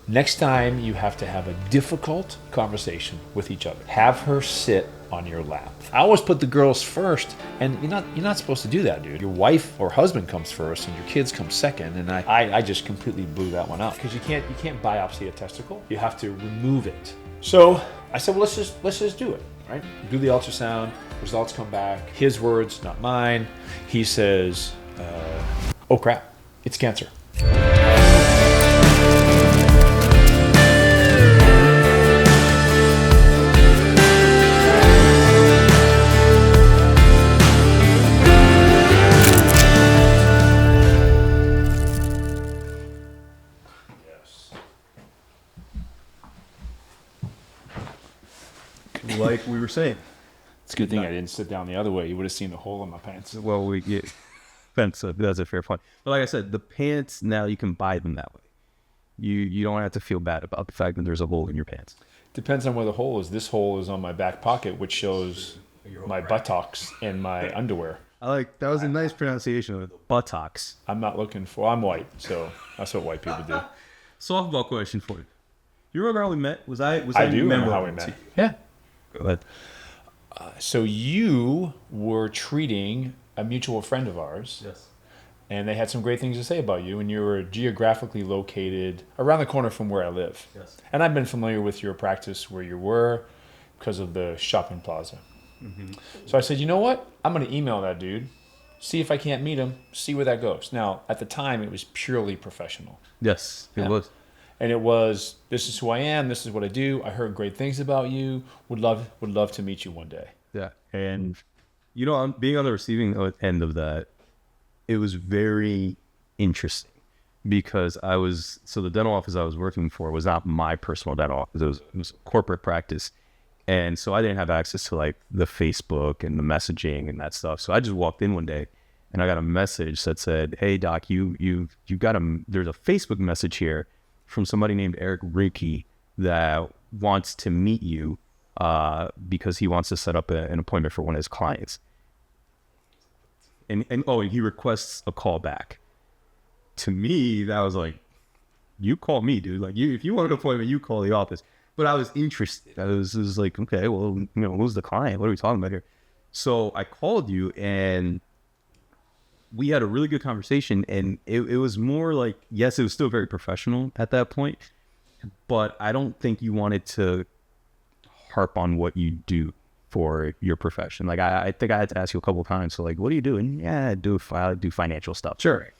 Next time you have to have a difficult conversation with each other, have her sit on your lap. I always put the girls first, and you're not supposed to do that, dude. Your wife or husband comes first, and your kids come second. And I just completely blew that one out because you can't biopsy a testicle. You have to remove it. So I said, well, let's just do it, right? Do the ultrasound. Results come back. His words, not mine. He says, "Oh crap, it's cancer." Like we were saying. It's a good thing I didn't sit down the other way. You would have seen the hole in my pants. Well, that's a fair point. But like I said, the pants, now you can buy them that way. You don't have to feel bad about the fact that there's a hole in your pants. Depends on where the hole is. This hole is on my back pocket, which shows my buttocks and my underwear. That was a nice pronunciation of it. Buttocks. I'm white, so that's what white people do. Softball question for you. You remember how we met? I do remember how we met. Yeah. Go ahead. So you were treating a mutual friend of ours. Yes. And they had some great things to say about you, and you were geographically located around the corner from where I live. Yes. And I've been familiar with your practice where you were because of the shopping plaza. Mm-hmm. So I said, you know what? I'm going to email that dude, see if I can't meet him, see where that goes. Now, at the time, it was purely professional. Yes, it was. And it was, this is who I am, this is what I do. I heard great things about you. Would love to meet you one day. Yeah. And, I'm being on the receiving end of that, it was very interesting because the dental office I was working for was not my personal dental office. It was corporate practice. And so I didn't have access to like the Facebook and the messaging and that stuff. So I just walked in one day and I got a message that said, "Hey doc, there's a Facebook message here from somebody named Eric Roukey that wants to meet you because he wants to set up an appointment for one of his clients. And he requests a call back." To me, that was like, you call me, dude. Like, if you want an appointment, you call the office. But I was interested. I was like, okay, well, who's the client? What are we talking about here? So I called you, and we had a really good conversation. And it was more like, yes, it was still very professional at that point, but I don't think you wanted to harp on what you do for your profession. Like, I think I had to ask you a couple of times. So like, what do you do? And yeah, I do financial stuff. Sure.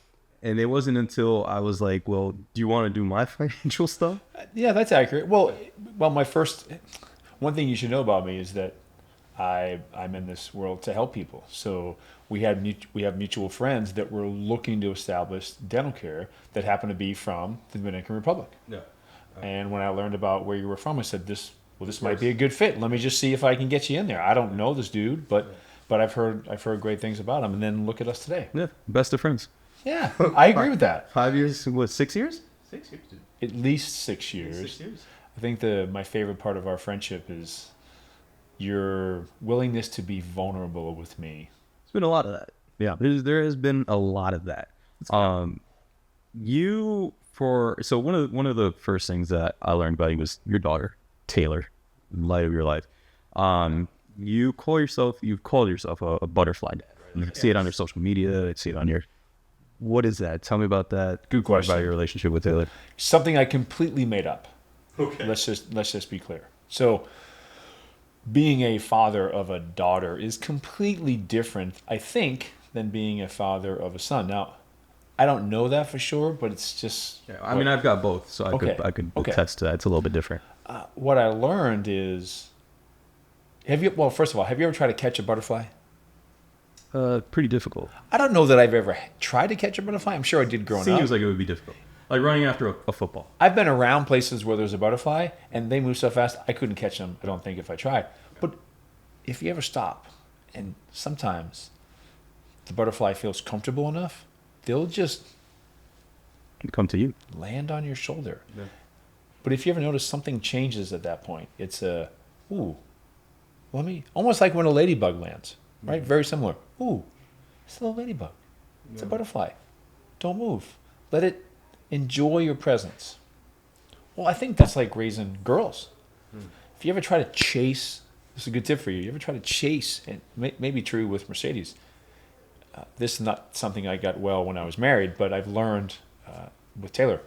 And it wasn't until I was like, well, do you want to do my financial stuff? Yeah, that's accurate. Well, one thing you should know about me is that I'm in this world to help people. So we have mutual friends that were looking to establish dental care that happen to be from the Dominican Republic. Yeah. And when I learned about where you were from, I said, this might be a good fit. Let me just see if I can get you in there. I don't know this dude, but I've heard great things about him. And then look at us today. Yeah, best of friends. Yeah, I agree with that. 5 years, what, 6 years? 6 years, dude. At least 6 years. 6 years. I think my favorite part of our friendship is your willingness to be vulnerable with me. There's been a lot of that. Yeah, there has been a lot of that. So one of the first things that I learned about you was your daughter, Taylor, light of your life. You've called yourself a butterfly dad. Right? You see it on your social media. I see it on your. What is that? Tell me about that. Good question. About your relationship with Taylor. Something I completely made up. Okay. Let's just be clear. So, being a father of a daughter is completely different, I think, than being a father of a son. Now, I don't know that for sure, but it's just. Yeah, I mean, I've got both, so I could attest to that. It's a little bit different. What I learned is, first of all, have you ever tried to catch a butterfly? Pretty difficult. I don't know that I've ever tried to catch a butterfly. I'm sure I did growing up. Seems like it would be difficult. Like running after a football. I've been around places where there's a butterfly, and they move so fast, I couldn't catch them, I don't think, if I tried. But if you ever stop, and sometimes the butterfly feels comfortable enough, they'll just come to you. Land on your shoulder. Yeah. But if you ever notice something changes at that point, it's almost like when a ladybug lands. Right? Very similar. Ooh, it's a little ladybug. It's a butterfly. Don't move. Let it enjoy your presence. Well, I think that's like raising girls. If you ever try to chase, this is a good tip for you. You ever try to chase, and may be true with Mercedes. This is not something I got well when I was married, but I've learned with Taylor.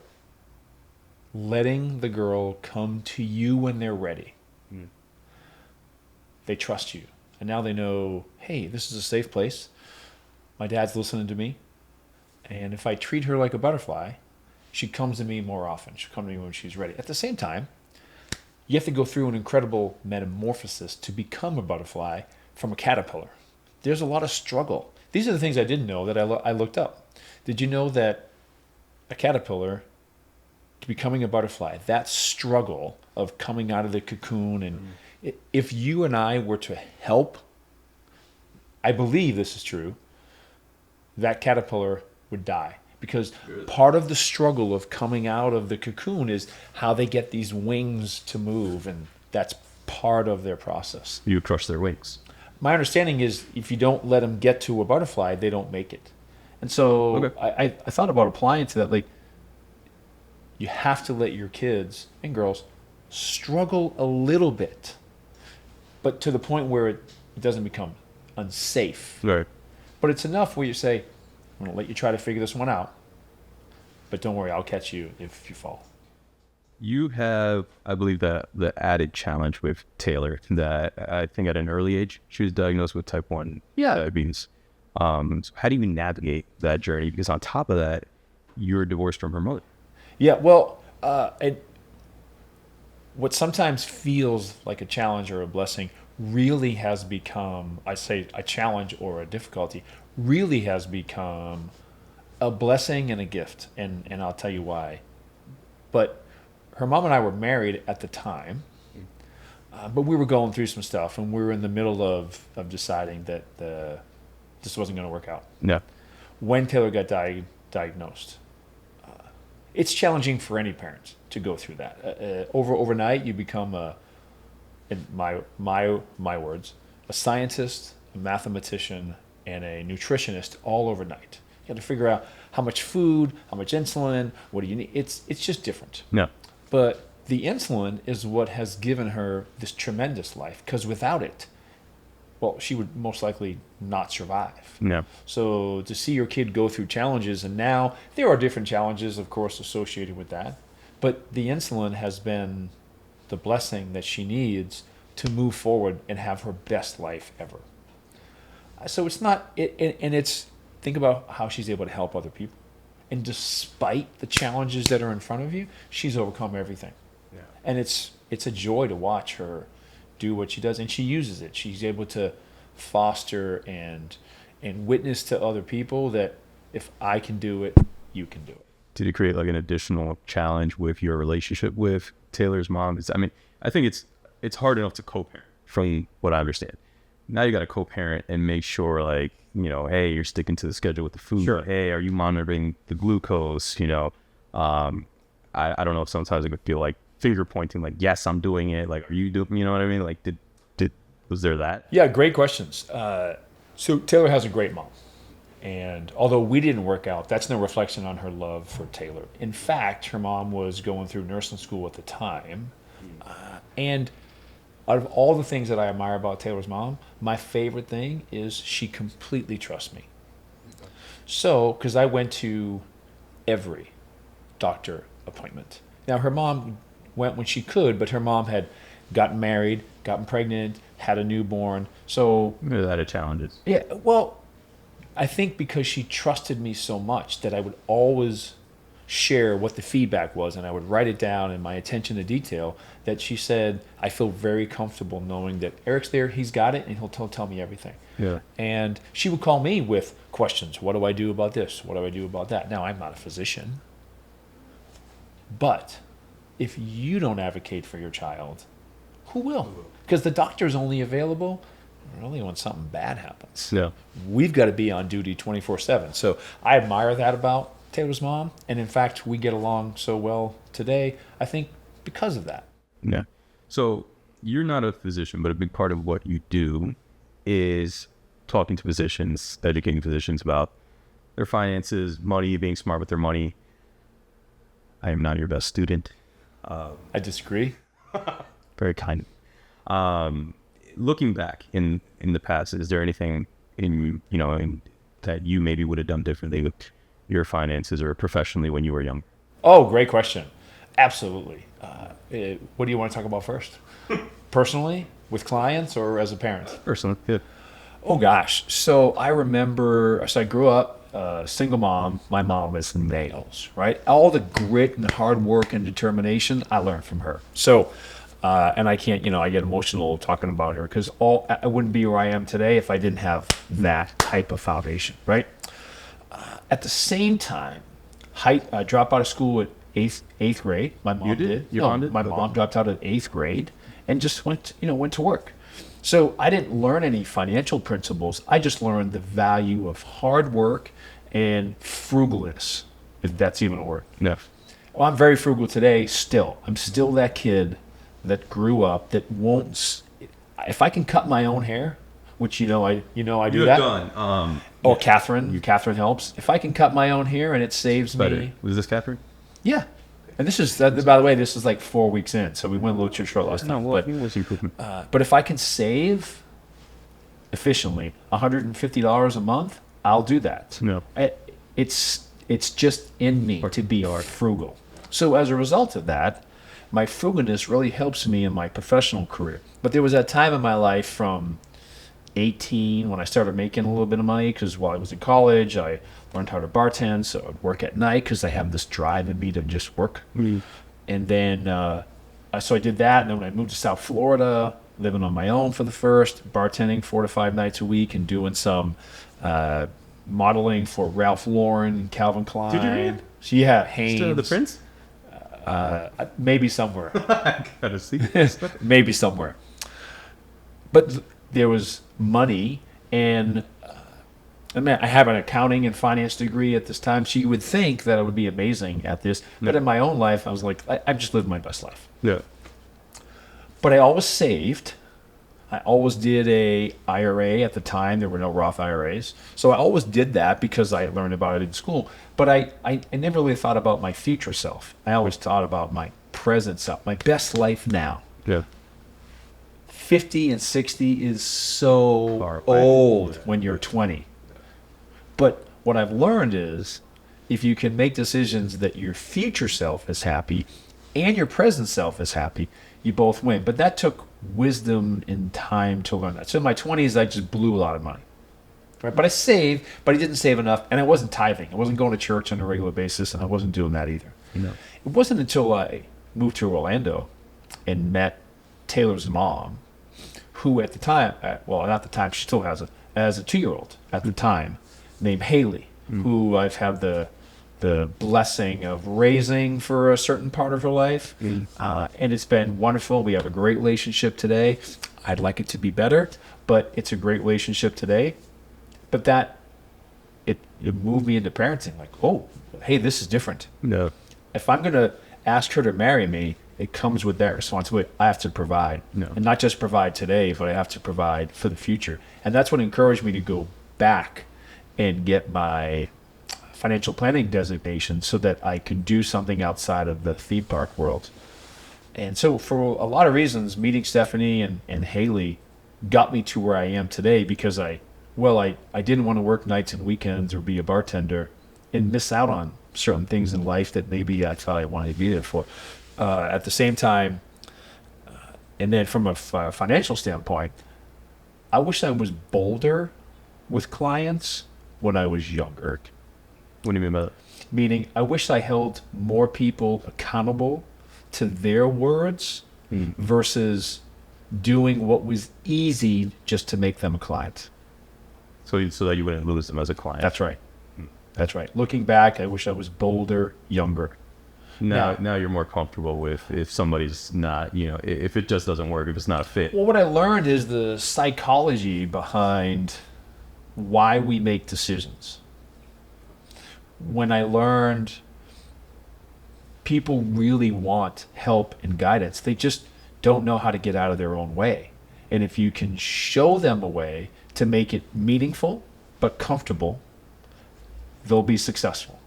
Letting the girl come to you when they're ready. They trust you. And now they know, hey, this is a safe place. My dad's listening to me. And if I treat her like a butterfly, she comes to me more often. She'll come to me when she's ready. At the same time, you have to go through an incredible metamorphosis to become a butterfly from a caterpillar. There's a lot of struggle. These are the things I didn't know that I looked up. Did you know that a caterpillar to becoming a butterfly, that struggle of coming out of the cocoon, and if you and I were to help, I believe this is true, that caterpillar would die. Because part of the struggle of coming out of the cocoon is how they get these wings to move, and that's part of their process. You crush their wings. My understanding is if you don't let them get to a butterfly, they don't make it. And so I thought about applying to that. Like, you have to let your kids and girls struggle a little bit, but to the point where it doesn't become unsafe. Right. But it's enough where you say, I'm going to let you try to figure this one out, but don't worry, I'll catch you if you fall. You have, I believe, that the added challenge with Taylor that I think at an early age, she was diagnosed with type 1 diabetes. So how do you navigate that journey? Because on top of that, you're divorced from her mother. Yeah, well, what sometimes feels like a challenge or a blessing really has become, I say a challenge or a difficulty, really has become a blessing and a gift. And I'll tell you why. But her mom and I were married at the time, but we were going through some stuff, and we were in the middle of deciding that this wasn't going to work out. Yeah. When Taylor got diagnosed, it's challenging for any parent to go through that. Overnight, you become in my words, a scientist, a mathematician, and a nutritionist all overnight. You have to figure out how much food, how much insulin, what do you need. It's just different. No. But the insulin is what has given her this tremendous life, because without it, well, she would most likely not survive. No. So to see your kid go through challenges, and now there are different challenges, of course, associated with that, but the insulin has been the blessing that she needs to move forward and have her best life ever. So it's not, and it's, think about how she's able to help other people. And despite the challenges that are in front of you, she's overcome everything. Yeah. And it's a joy to watch her do what she does, and she uses it. She's able to foster and witness to other people that if I can do it, you can do it. Did it create like an additional challenge with your relationship with Taylor's mom? I think it's hard enough to co-parent, from what I understand. Now you got to co-parent and make sure, like, hey, you're sticking to the schedule with the food. Sure. Hey, are you monitoring the glucose? I don't know if sometimes it could feel like finger pointing, like, yes, I'm doing it. Like, are you doing, you know what I mean? Like, was there that? Yeah, great questions. So Taylor has a great mom. And although we didn't work out, that's no reflection on her love for Taylor. In fact, her mom was going through nursing school at the time. And out of all the things that I admire about Taylor's mom, my favorite thing is she completely trusts me. So, because I went to every doctor appointment. Now, her mom went when she could, but her mom had gotten married, gotten pregnant, had a newborn. So Maybe that had challenges. yeah, well, I think because she trusted me so much that I would always share what the feedback was, and I would write it down, and my attention to detail, that she said, I feel very comfortable knowing that Eric's there, he's got it, and he'll tell me everything. Yeah. And she would call me with questions. What do I do about this? What do I do about that? Now, I'm not a physician, but if you don't advocate for your child, who will? Because the doctor's only available really when something bad happens. Yeah. We've got to be on duty 24/7. So I admire that about Taylor's mom. And in fact, we get along so well today, I think, because of that. Yeah. So you're not a physician, but a big part of what you do is talking to physicians, educating physicians about their finances, money, being smart with their money. I am not your best student. I disagree. Very kind. Looking back in the past, is there anything that you maybe would have done differently with your finances or professionally when you were young? Oh, great question. Absolutely. What do you want to talk about first? Personally, with clients, or as a parent? Personally, yeah. Oh gosh. So I remember, I grew up single mom. My mom was nails, right? All the grit and hard work and determination I learned from her. So, and I can't, I get emotional talking about her because I wouldn't be where I am today if I didn't have that type of foundation, right? At the same time, I dropped out of school at eighth grade. My mom did. Your mom did? My mom dropped out at eighth grade and just went to work. So I didn't learn any financial principles. I just learned the value of hard work and frugalness, if that's even a word. No. Well, I'm very frugal today still. I'm still that kid that grew up that won't. If I can cut my own hair, which I do You've that. done. Catherine helps. If I can cut my own hair and it saves me. Was this Catherine? Yeah. And this is, by the way, this is like 4 weeks in, so we went a little too short last time. But if I can save efficiently $150 a month, I'll do that. No. It's just in me to be frugal. So as a result of that, my frugalness really helps me in my professional career. But there was that time in my life from 18 when I started making a little bit of money, because while I was in college, I learned how to bartend, so I'd work at night because I have this drive in me to just work. And then, so I did that, and then when I moved to South Florida, living on my own for the first, bartending 4 to 5 nights a week and doing some modeling for Ralph Lauren, Calvin Klein. Did you really? Yeah, Hanes. Still the Prince? Maybe somewhere. Gotta see. Maybe somewhere. But there was money, and I have an accounting and finance degree at this time, so you would think that I would be amazing at this. But in my own life, I was like, I've just lived my best life. Yeah. But I always saved. I always did a IRA at the time. There were no Roth IRAs. So I always did that because I learned about it in school. But I never really thought about my future self. I always thought about my present self, my best life now. Yeah. 50 and 60 is so old when you're 20. But what I've learned is if you can make decisions that your future self is happy and your present self is happy, you both win. But that took wisdom and time to learn that. So in my 20s, I just blew a lot of money. Right? But I saved, but I didn't save enough. And I wasn't tithing. I wasn't going to church on a regular basis, and I wasn't doing that either. No. It wasn't until I moved to Orlando and met Taylor's mom, who at the time, well, not the time, she still has it, as a 2-year-old at the time, named Haley, who I've had the blessing of raising for a certain part of her life. And it's been wonderful. We have a great relationship today. I'd like it to be better, but it's a great relationship today. But it moved me into parenting. Like, oh, hey, this is different. No. If I'm going to ask her to marry me, it comes with that responsibility. I have to provide. No. And not just provide today, but I have to provide for the future. And that's what encouraged me to go back and get my financial planning designation so that I could do something outside of the theme park world. And so for a lot of reasons, meeting Stephanie and Haley got me to where I am today, because I didn't want to work nights and weekends or be a bartender and miss out on certain things in life that maybe I thought I wanted to be there for. At the same time, and then from a financial standpoint, I wish I was bolder with clients when I was younger. What do you mean by that? Meaning, I wish I held more people accountable to their words versus doing what was easy just to make them a client. So that you wouldn't lose them as a client. That's right. That's right. Looking back, I wish I was bolder, younger. Now you're more comfortable with if somebody's not, if it just doesn't work, if it's not a fit. Well, what I learned is the psychology behind why we make decisions. When I learned people really want help and guidance, they just don't know how to get out of their own way. And if you can show them a way to make it meaningful but comfortable, they'll be successful.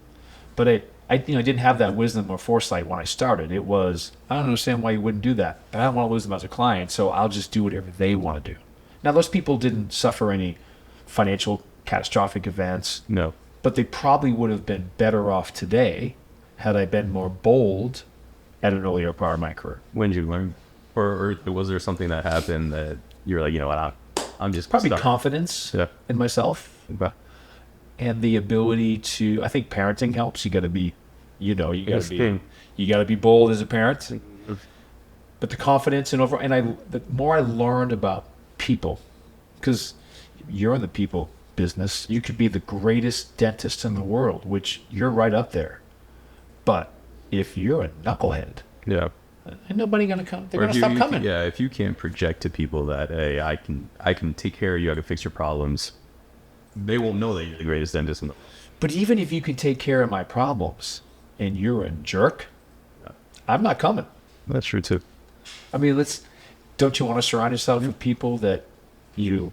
But I didn't have that wisdom or foresight when I started. It was, I don't understand why you wouldn't do that. But I don't want to lose them as a client, so I'll just do whatever they want to do. Now, those people didn't suffer any financial catastrophic events. No. But they probably would have been better off today had I been more bold at an earlier part of my career. When did you learn? Or was there something that happened that you're like, you know what, I'm just Probably stuck. confidence in myself. Okay. And the ability to, I think parenting helps. You got to be, you got to be bold as a parent. But the confidence the more I learned about people, because you're in the people business, you could be the greatest dentist in the world, which you're right up there. But if you're a knucklehead, ain't nobody gonna come. They're gonna stop coming. Yeah, if you can't project to people that, hey, I can take care of you, I can fix your problems, they won't know that you're the greatest dentist in the world. But even if you can take care of my problems and you're a jerk, I'm not coming. That's true too. I mean, don't you want to surround yourself with people that you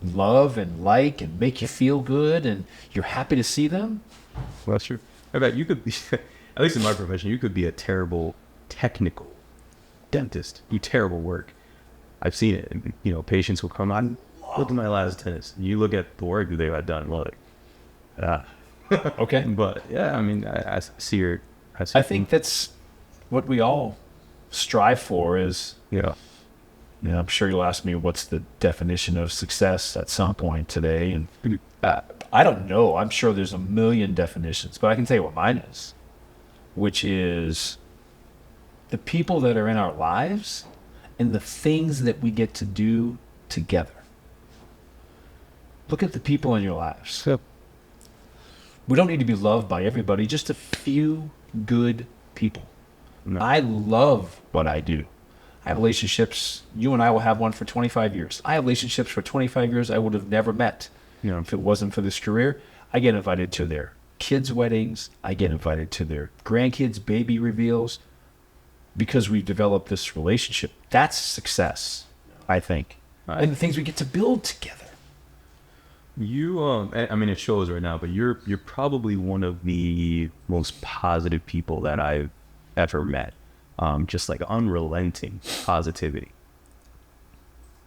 love and like and make you feel good and you're happy to see them? Well, that's true. I bet you could be, at least in my profession, you could be a terrible technical dentist. Do terrible work. I've seen it. Patients will come on. Look at my last dentist. You look at the work that they had done. Okay. But yeah, I mean, I see your. I think that's what we all strive for. Is I'm sure you'll ask me what's the definition of success at some point today, and I don't know. I'm sure there's a million definitions, but I can tell you what mine is, which is the people that are in our lives and the things that we get to do together. Look at the people in your lives. Yep. We don't need to be loved by everybody, just a few good people. No. I love what I do. I have relationships. You and I will have one for 25 years. I have relationships for 25 years I would have never met if it wasn't for this career. I get invited to their kids' weddings. I get invited to their grandkids' baby reveals because we've developed this relationship. That's success, I think. And the things we get to build together. You, I mean, it shows right now, but you're probably one of the most positive people that I've ever met. Just like unrelenting positivity.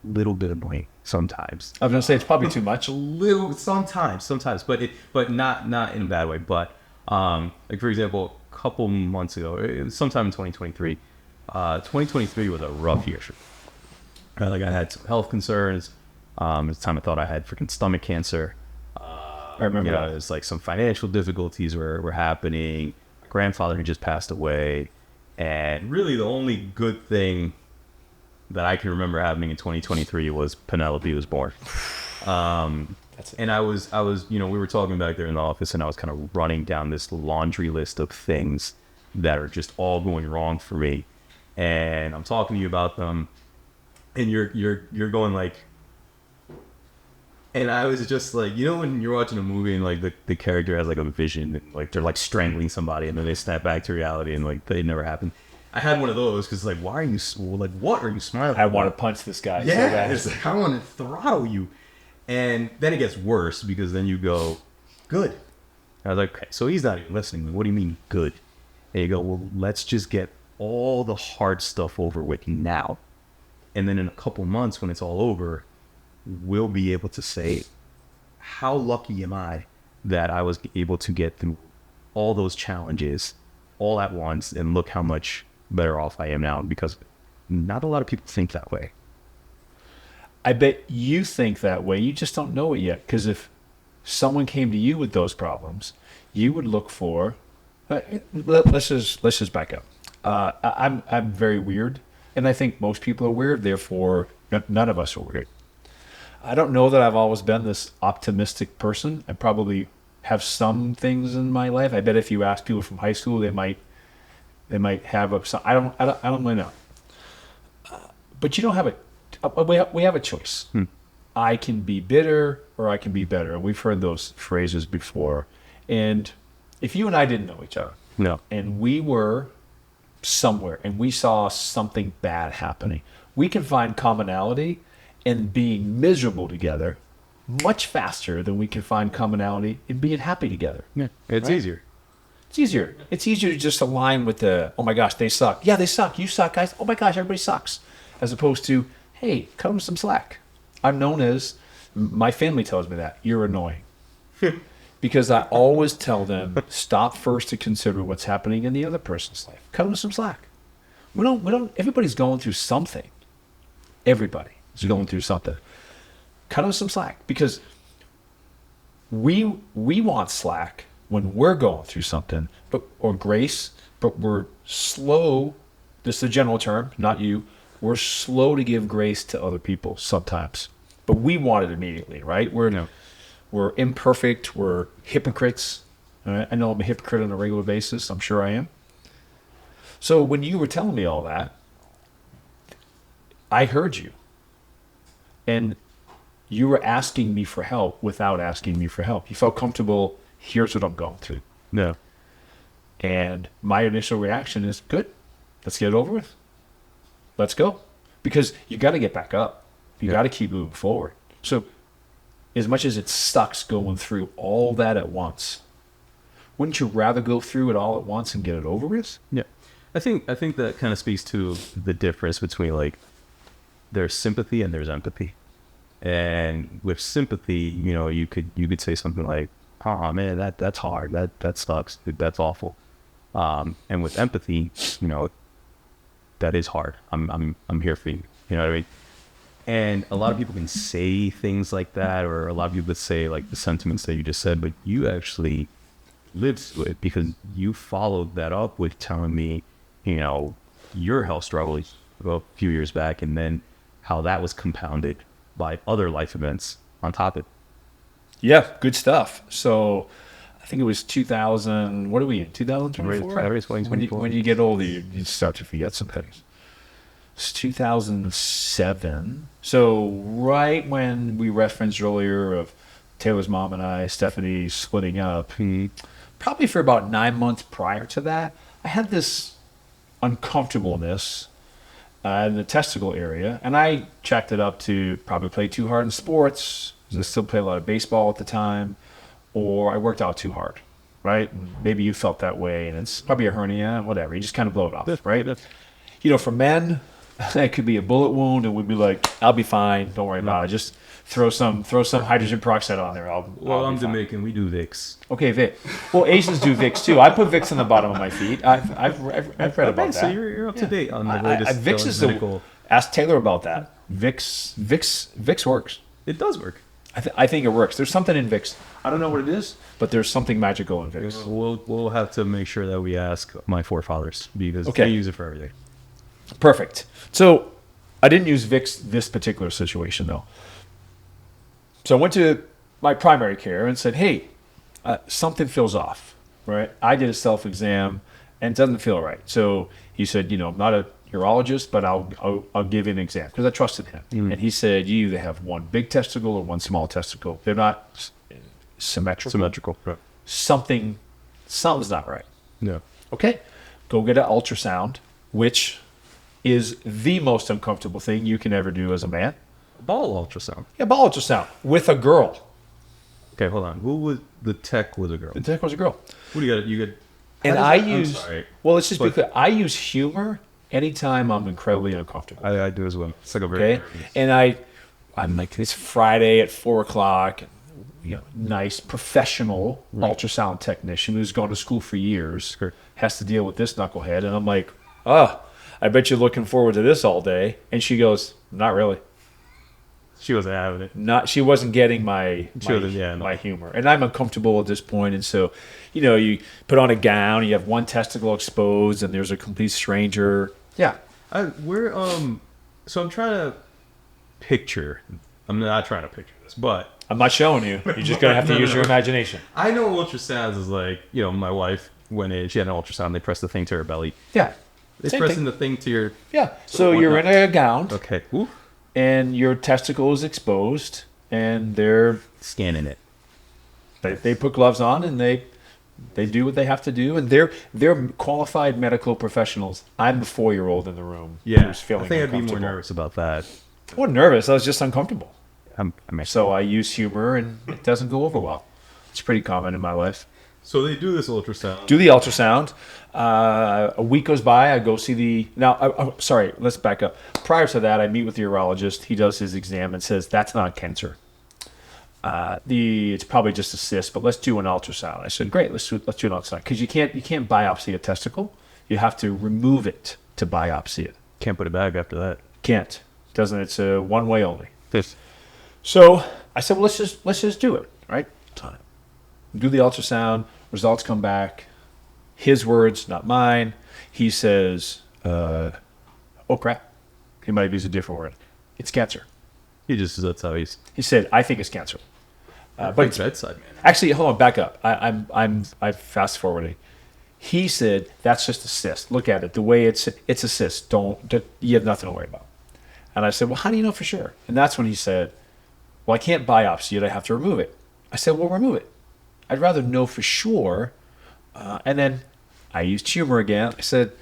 Little bit of blame sometimes. I was gonna say it's probably too much. A little sometimes, but not in a bad way. But like for example, a couple months ago, sometime in 2023, 2023 was a rough year for me. Like I had some health concerns. At the time I thought I had freaking stomach cancer. I remember that. There's like some financial difficulties were happening. My grandfather had just passed away. And really the only good thing that I can remember happening in 2023 was Penelope was born. That's it. And I was, we were talking back there in the office and I was kind of running down this laundry list of things that are just all going wrong for me. And I'm talking to you about them and you're going like, and I was just like, when you're watching a movie and like the character has like a vision and like they're like strangling somebody and then they snap back to reality and like they never happened. I had one of those because like, why are you like, what are you smiling? I want to punch this guy. Yeah, so it's like, I want to throttle you. And then it gets worse because then you go, good. I was like, okay, so he's not even listening. What do you mean good? And you go, well, let's just get all the hard stuff over with now. And then in a couple months when it's all over, we'll be able to say, how lucky am I that I was able to get through all those challenges all at once and look how much better off I am now, because not a lot of people think that way. I bet you think that way. You just don't know it yet. Because if someone came to you with those problems, you would look for. Let's just back up. I'm very weird, and I think most people are weird. Therefore, none of us are weird. I don't know that I've always been this optimistic person. I probably have some things in my life. I bet if you ask people from high school, they might have I don't really know. But you don't have we have a choice. I can be bitter or I can be better. We've heard those phrases before. And if you and I didn't know each other, no, and we were somewhere and we saw something bad happening, we can find commonality in being miserable together much faster than we can find commonality in being happy together. Yeah, it's easier. It's easier. It's easier to just align with the, oh my gosh, they suck. Yeah, they suck. You suck, guys. Oh my gosh, everybody sucks. As opposed to, hey, cut them some slack. I'm known as, my family tells me that, you're annoying. Because I always tell them, stop first to consider what's happening in the other person's life. Cut them some slack. Everybody's going through something. Everybody is going through something. Cut them some slack. Because we want slack when we're going through something, or grace, but we're slow. This is a general term, not you. We're slow to give grace to other people sometimes, but we want it immediately, right? We're imperfect. We're hypocrites. All right? I know I'm a hypocrite on a regular basis. I'm sure I am. So when you were telling me all that, I heard you, and you were asking me for help without asking me for help. You felt comfortable. Here's what I'm going through. No. And my initial reaction is, good. Let's get it over with. Let's go. Because you got to get back up. You got to keep moving forward. So as much as it sucks going through all that at once, wouldn't you rather go through it all at once and get it over with? Yeah. I think that kind of speaks to the difference between, like, there's sympathy and there's empathy. And with sympathy, you could say something like, oh man, that's hard. That sucks. That's awful. And with empathy, that is hard. I'm here for you. You know what I mean? And a lot of people can say things like that, or a lot of people would say like the sentiments that you just said, but you actually lived through it because you followed that up with telling me, your health struggles a few years back, and then how that was compounded by other life events on top of it. Yeah, good stuff. So I think it was 2000, what are we in, 2024? When you get older, you start to forget some things. It's 2007. So right when we referenced earlier of Taylor's mom and I, Stephanie, splitting up, probably for about 9 months prior to that, I had this uncomfortableness in the testicle area, and I checked it up to probably play too hard in sports. I still played a lot of baseball at the time, or I worked out too hard, right? Maybe you felt that way, and it's probably a hernia, whatever. You just kind of blow it off, right? For men, it could be a bullet wound, and we'd be like, I'll be fine. Don't worry about it. Just throw some hydrogen peroxide on there. I'm Jamaican. We do Vicks. Okay, Vicks. Well, Asians do Vicks too. I put Vicks on the bottom of my feet. I've read about that. So you're up to date on the latest Vicks is medical. Ask Taylor about that. Vicks works. It does work. I think it works. There's something in Vicks. I don't know what it is, but there's something magical in Vicks. We'll have to make sure that we ask my forefathers because they use it for everything. Perfect. So I didn't use Vicks this particular situation though. So I went to my primary care and said, hey, something feels off, right? I did a self-exam and it doesn't feel right. So he said, I'm not a urologist, but I'll give you an exam because I trusted him. And he said, you either have one big testicle or one small testicle. They're not symmetrical. Right. Something's not right. No. Okay. Go get an ultrasound, which is the most uncomfortable thing you can ever do as a man. Ball ultrasound. Yeah, ball ultrasound with a girl. Okay, hold on. Who was the tech? Was a girl. The tech was a girl. What do you got? You got. And I use. Well, let's just be clear. I use humor anytime I'm incredibly uncomfortable. I do as well. It's like a very. And I'm like, it's Friday at 4:00. Nice professional ultrasound technician who's gone to school for years has to deal with this knucklehead, and I'm like, I bet you're looking forward to this all day. And she goes, not really. She wasn't having it. She wasn't getting my humor. And I'm uncomfortable at this point. And so, you put on a gown, you have one testicle exposed, and there's a complete stranger. Yeah. So I'm trying to picture. I'm not trying to picture this, but. I'm not showing you. You're just going to have to use your imagination. I know ultrasounds is like, my wife, when she had an ultrasound, they pressed the thing to her belly. Yeah. They're pressing the thing to your... Yeah. So you're in a gown. Okay. Ooh. And your testicle is exposed, and they're scanning it. They put gloves on, and they do what they have to do, and they're qualified medical professionals. I'm the 4-year-old in the room. Yeah, who's feeling I think I'd be more nervous about that. I wasn't nervous. I was just uncomfortable. I'm so I use humor, and it doesn't go over well. It's pretty common in my life. So they do this ultrasound. Do the ultrasound. A week goes by. I go see the. Now, sorry, let's back up. Prior to that, I meet with the urologist. He does his exam and says that's not cancer. It's probably just a cyst, but let's do an ultrasound. I said, great, let's do an ultrasound because you can't biopsy a testicle. You have to remove it to biopsy it. Can't put it back after that. Can't. Doesn't. It's a one way only. This. So I said, well, let's just do it, right? Do the ultrasound. Results come back. His words, not mine. He says, "Oh crap." He might have used a different word. It's cancer. That's how he's. He said, "I think it's cancer." But it's bedside man. Actually, hold on, back up. I'm fast forwarding. He said, "That's just a cyst. Look at it. The way it's a cyst. You have nothing to worry about." And I said, "Well, how do you know for sure?" And that's when he said, "Well, I can't biopsy it. I have to remove it." I said, "Well, remove it. I'd rather know for sure." And then I used humor again. I said,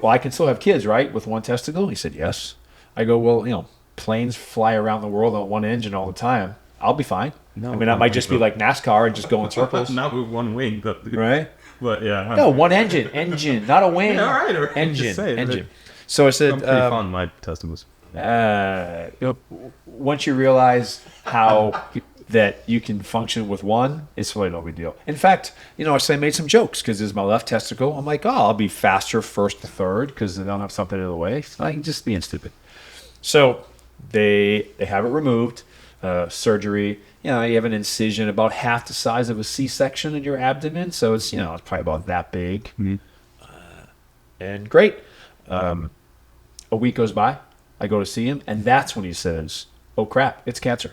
"Well, I can still have kids, right, with one testicle?" He said, "Yes." I go, "Well, planes fly around the world on one engine all the time. I'll be fine." No, I mean, that might just be like NASCAR and just go in circles. Not with one wing, but right? But yeah. No, one engine, not a wing. Yeah, all right, all right. Engine. So I said, I'm pretty fond of my testicles. once you realize how that you can function with one, it's really no big deal. In fact, I made some jokes because it's my left testicle. I'm like, I'll be faster first to third because I don't have something in the way. I'm just being stupid. So they have it removed, surgery. You have an incision about half the size of a C-section in your abdomen. So it's, it's probably about that big. Mm-hmm. And great. A week goes by. I go to see him. And that's when he says, "Oh, crap, it's cancer."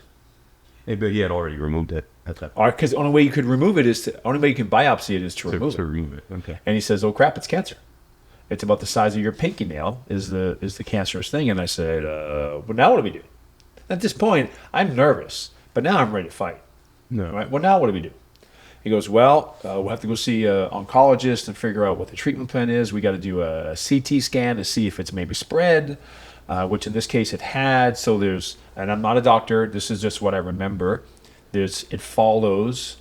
But he had already removed it at that point. Because the only way you could remove it only way you can biopsy it is to remove it. To remove it, okay. And he says, "Oh crap, it's cancer. It's about the size of your pinky nail is the cancerous thing." And I said, "Well, now what do we do?" At this point, I'm nervous, but now I'm ready to fight. No. Right? Well, now what do we do? He goes, "Well, we'll have to go see an oncologist and figure out what the treatment plan is. We got to do a CT scan to see if it's maybe spread." Which in this case it had. So and I'm not a doctor, this is just what I remember. It follows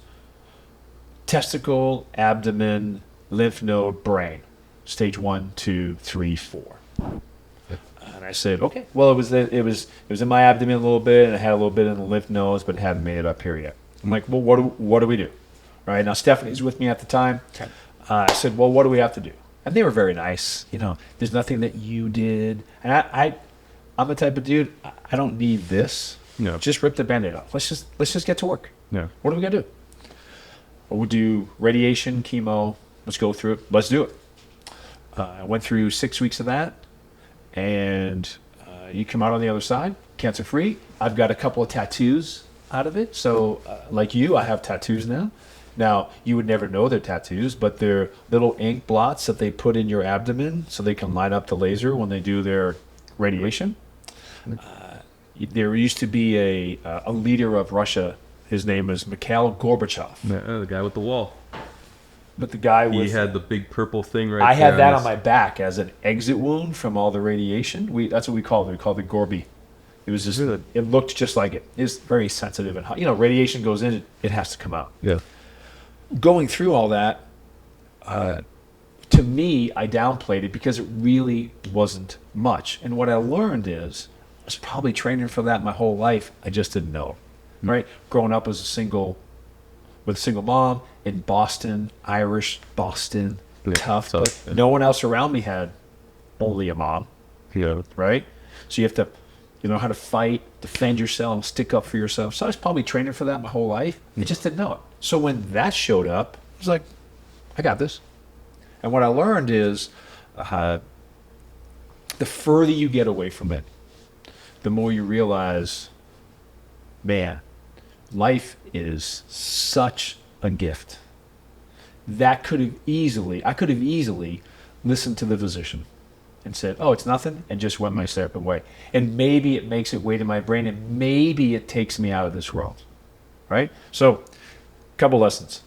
testicle, abdomen, lymph node, brain. Stage 1, 2, 3, 4. And I said, okay. Well, it was in my abdomen a little bit, and it had a little bit in the lymph nodes, but it hadn't made it up here yet. I'm like, well, what do we do? Right now, Stephanie's with me at the time. Okay. I said, well, what do we have to do? And they were very nice. There's nothing that you did. And I'm the type of dude, I don't need this. No. Just rip the Band-Aid off. Let's just get to work. No. What are we going to do? We'll do radiation, chemo. Let's go through it. Let's do it. I went through 6 weeks of that. And you come out on the other side, cancer-free. I've got a couple of tattoos out of it. So like you, I have tattoos now. Now, you would never know they're tattoos, but they're little ink blots that they put in your abdomen so they can light up the laser when they do their radiation. There used to be a leader of Russia. His name is Mikhail Gorbachev. The guy with the wall. But the guy with... He had the big purple thing right I there. had that on my back as an exit wound from all the radiation. That's what we called it. We called it Gorby. It was just... Really? It looked just like it. It's very sensitive and hot. Radiation goes in, it has to come out. Yeah. Going through all that, to me, I downplayed it because it really wasn't much. And what I learned is, I was probably training for that my whole life. I just didn't know, right? Growing up as with a single mom in Boston, Irish, Boston, tough. But no one else around me had only a mom, right? So you have to, know how to fight, defend yourself, stick up for yourself. So I was probably training for that my whole life. I just didn't know it. So when that showed up, I was like, I got this. And what I learned is the further you get away from it, the more you realize, man, life is such a gift. I could have easily listened to the physician and said, oh, it's nothing, and just went my separate way. And maybe it makes it weight in my brain, and maybe it takes me out of this world, right? So, couple lessons.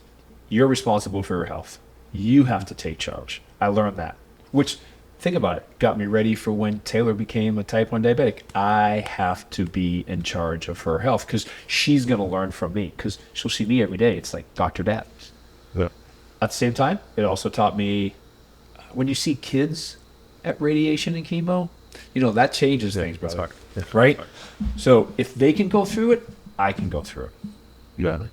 You're responsible for your health. You have to take charge. I learned that, which, think about it, got me ready for when Taylor became a type 1 diabetic. I have to be in charge of her health because she's going to learn from me because she'll see me every day. It's like Dr. Dad. Yeah. At the same time, it also taught me when you see kids at radiation and chemo, that changes things, brother. Right? So if they can go through it, I can go through it. Yeah.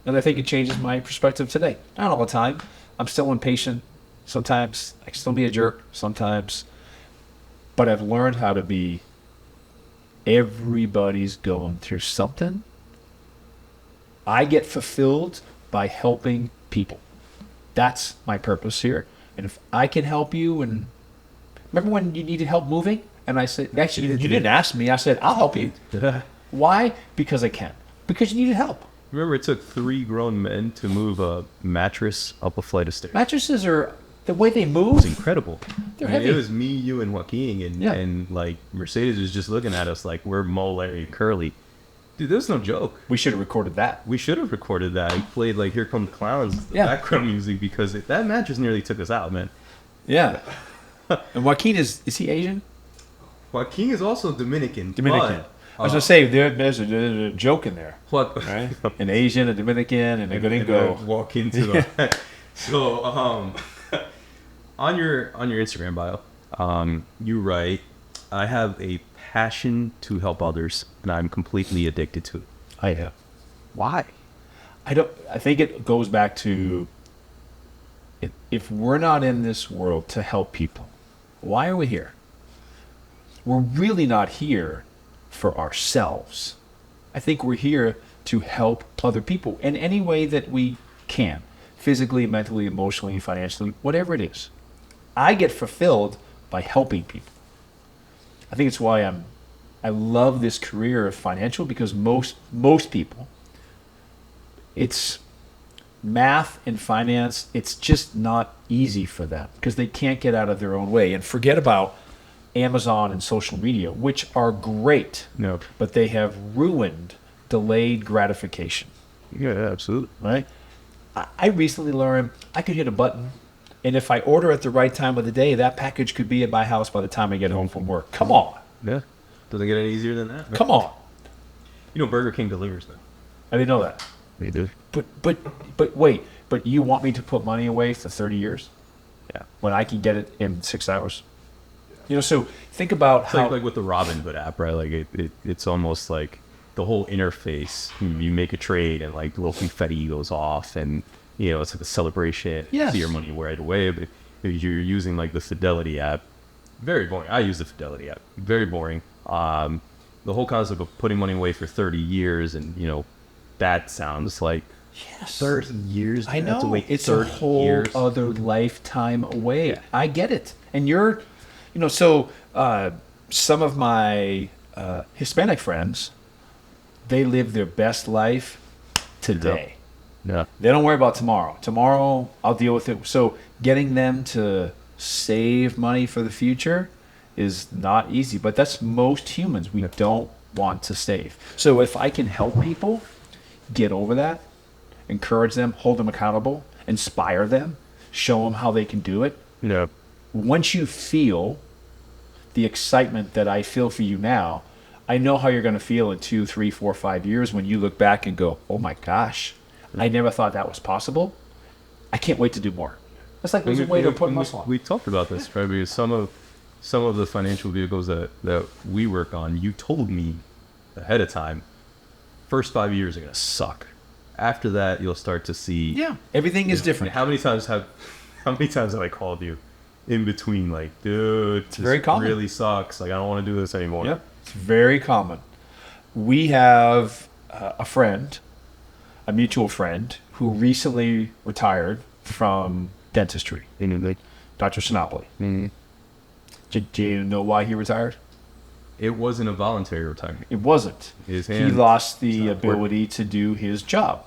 And I think it changes my perspective today. Not all the time. I'm still impatient. Sometimes I can still be a jerk. Sometimes. But I've learned how to be, everybody's going through something. I get fulfilled by helping people. That's my purpose here. And if I can help you, and remember when you needed help moving? And I said, actually, you didn't ask me. I said, I'll help you. Why? Because I can. Because you needed help. Remember, it took 3 grown men to move a mattress up a flight of stairs. Mattresses are, the way they move. It's incredible. They're I mean, heavy. it was me, you, and Joaquin, and like Mercedes was just looking at us like we're Mo, Larry, and Curly. Dude, there's no joke. We should have recorded that. We should have recorded that and played like "Here Come the Clowns" the background music because that mattress nearly took us out, man. Yeah. And Joaquin is he Asian? Joaquin is also Dominican. Dominican. But, I was gonna say there's a joke in there, what? right? An Asian, a Dominican, and a gringo. Walk into the. So on your Instagram bio, you write, "I have a passion to help others, and I'm completely addicted to it." I have. Why? I think it goes back to if we're not in this world to help people, why are we here? We're really not here for ourselves. I think we're here to help other people in any way that we can, physically, mentally, emotionally, financially, whatever it is. I get fulfilled by helping people. I think it's why I love this career of financial, because most people, it's math and finance, it's just not easy for them because they can't get out of their own way. And forget about Amazon and social media, which are great, No. but they have ruined delayed gratification, Yeah, absolutely. right? I recently learned I could hit a button, and if I order at the right time of the day, that package could be at my house by the time I get home from work. Come on. Yeah. Doesn't get any easier than that. Come on. Burger King delivers now. I didn't know that. They do. But wait, but you want me to put money away for 30 years Yeah. when I can get it in 6 hours? So think about It's how like with the Robinhood app, right? Like it's almost like the whole interface. You make a trade and like little confetti goes off, and it's like a celebration. Yes. See your money right away. But if you're using like the Fidelity app, very boring. I use the Fidelity app. Very boring. The whole concept of putting money away for 30 years, and that sounds like yes. 30 years. I You have to know. wait It's a 30 whole years. other lifetime away. I get it. And you're, so some of my Hispanic friends, they live their best life today. Yeah. They don't worry about tomorrow. Tomorrow, I'll deal with it. So getting them to save money for the future is not easy. But that's most humans. We don't want to save. So if I can help people get over that, encourage them, hold them accountable, inspire them, show them how they can do it. Yeah. Once you feel the excitement that I feel for you now, I know how you're going to feel in 2, 3, 4, 5 years when you look back and go, oh my gosh, I never thought that was possible. I can't wait to do more. That's like there's a way to put muscle on. We talked about this, right? Because some of the financial vehicles that we work on, you told me ahead of time, first 5 years are going to suck. After that, you'll start to see. Yeah, everything is different. How many times have I called you in between, like, dude, this very common. really sucks. Like, I don't want to do this anymore. Yeah, it's very common. We have a friend, a mutual friend, who recently retired from dentistry. Dr. Sinopoli. Mm-hmm. Do you know why he retired? It wasn't a voluntary retirement. It wasn't. His He hand lost the stopped working. ability to do his job.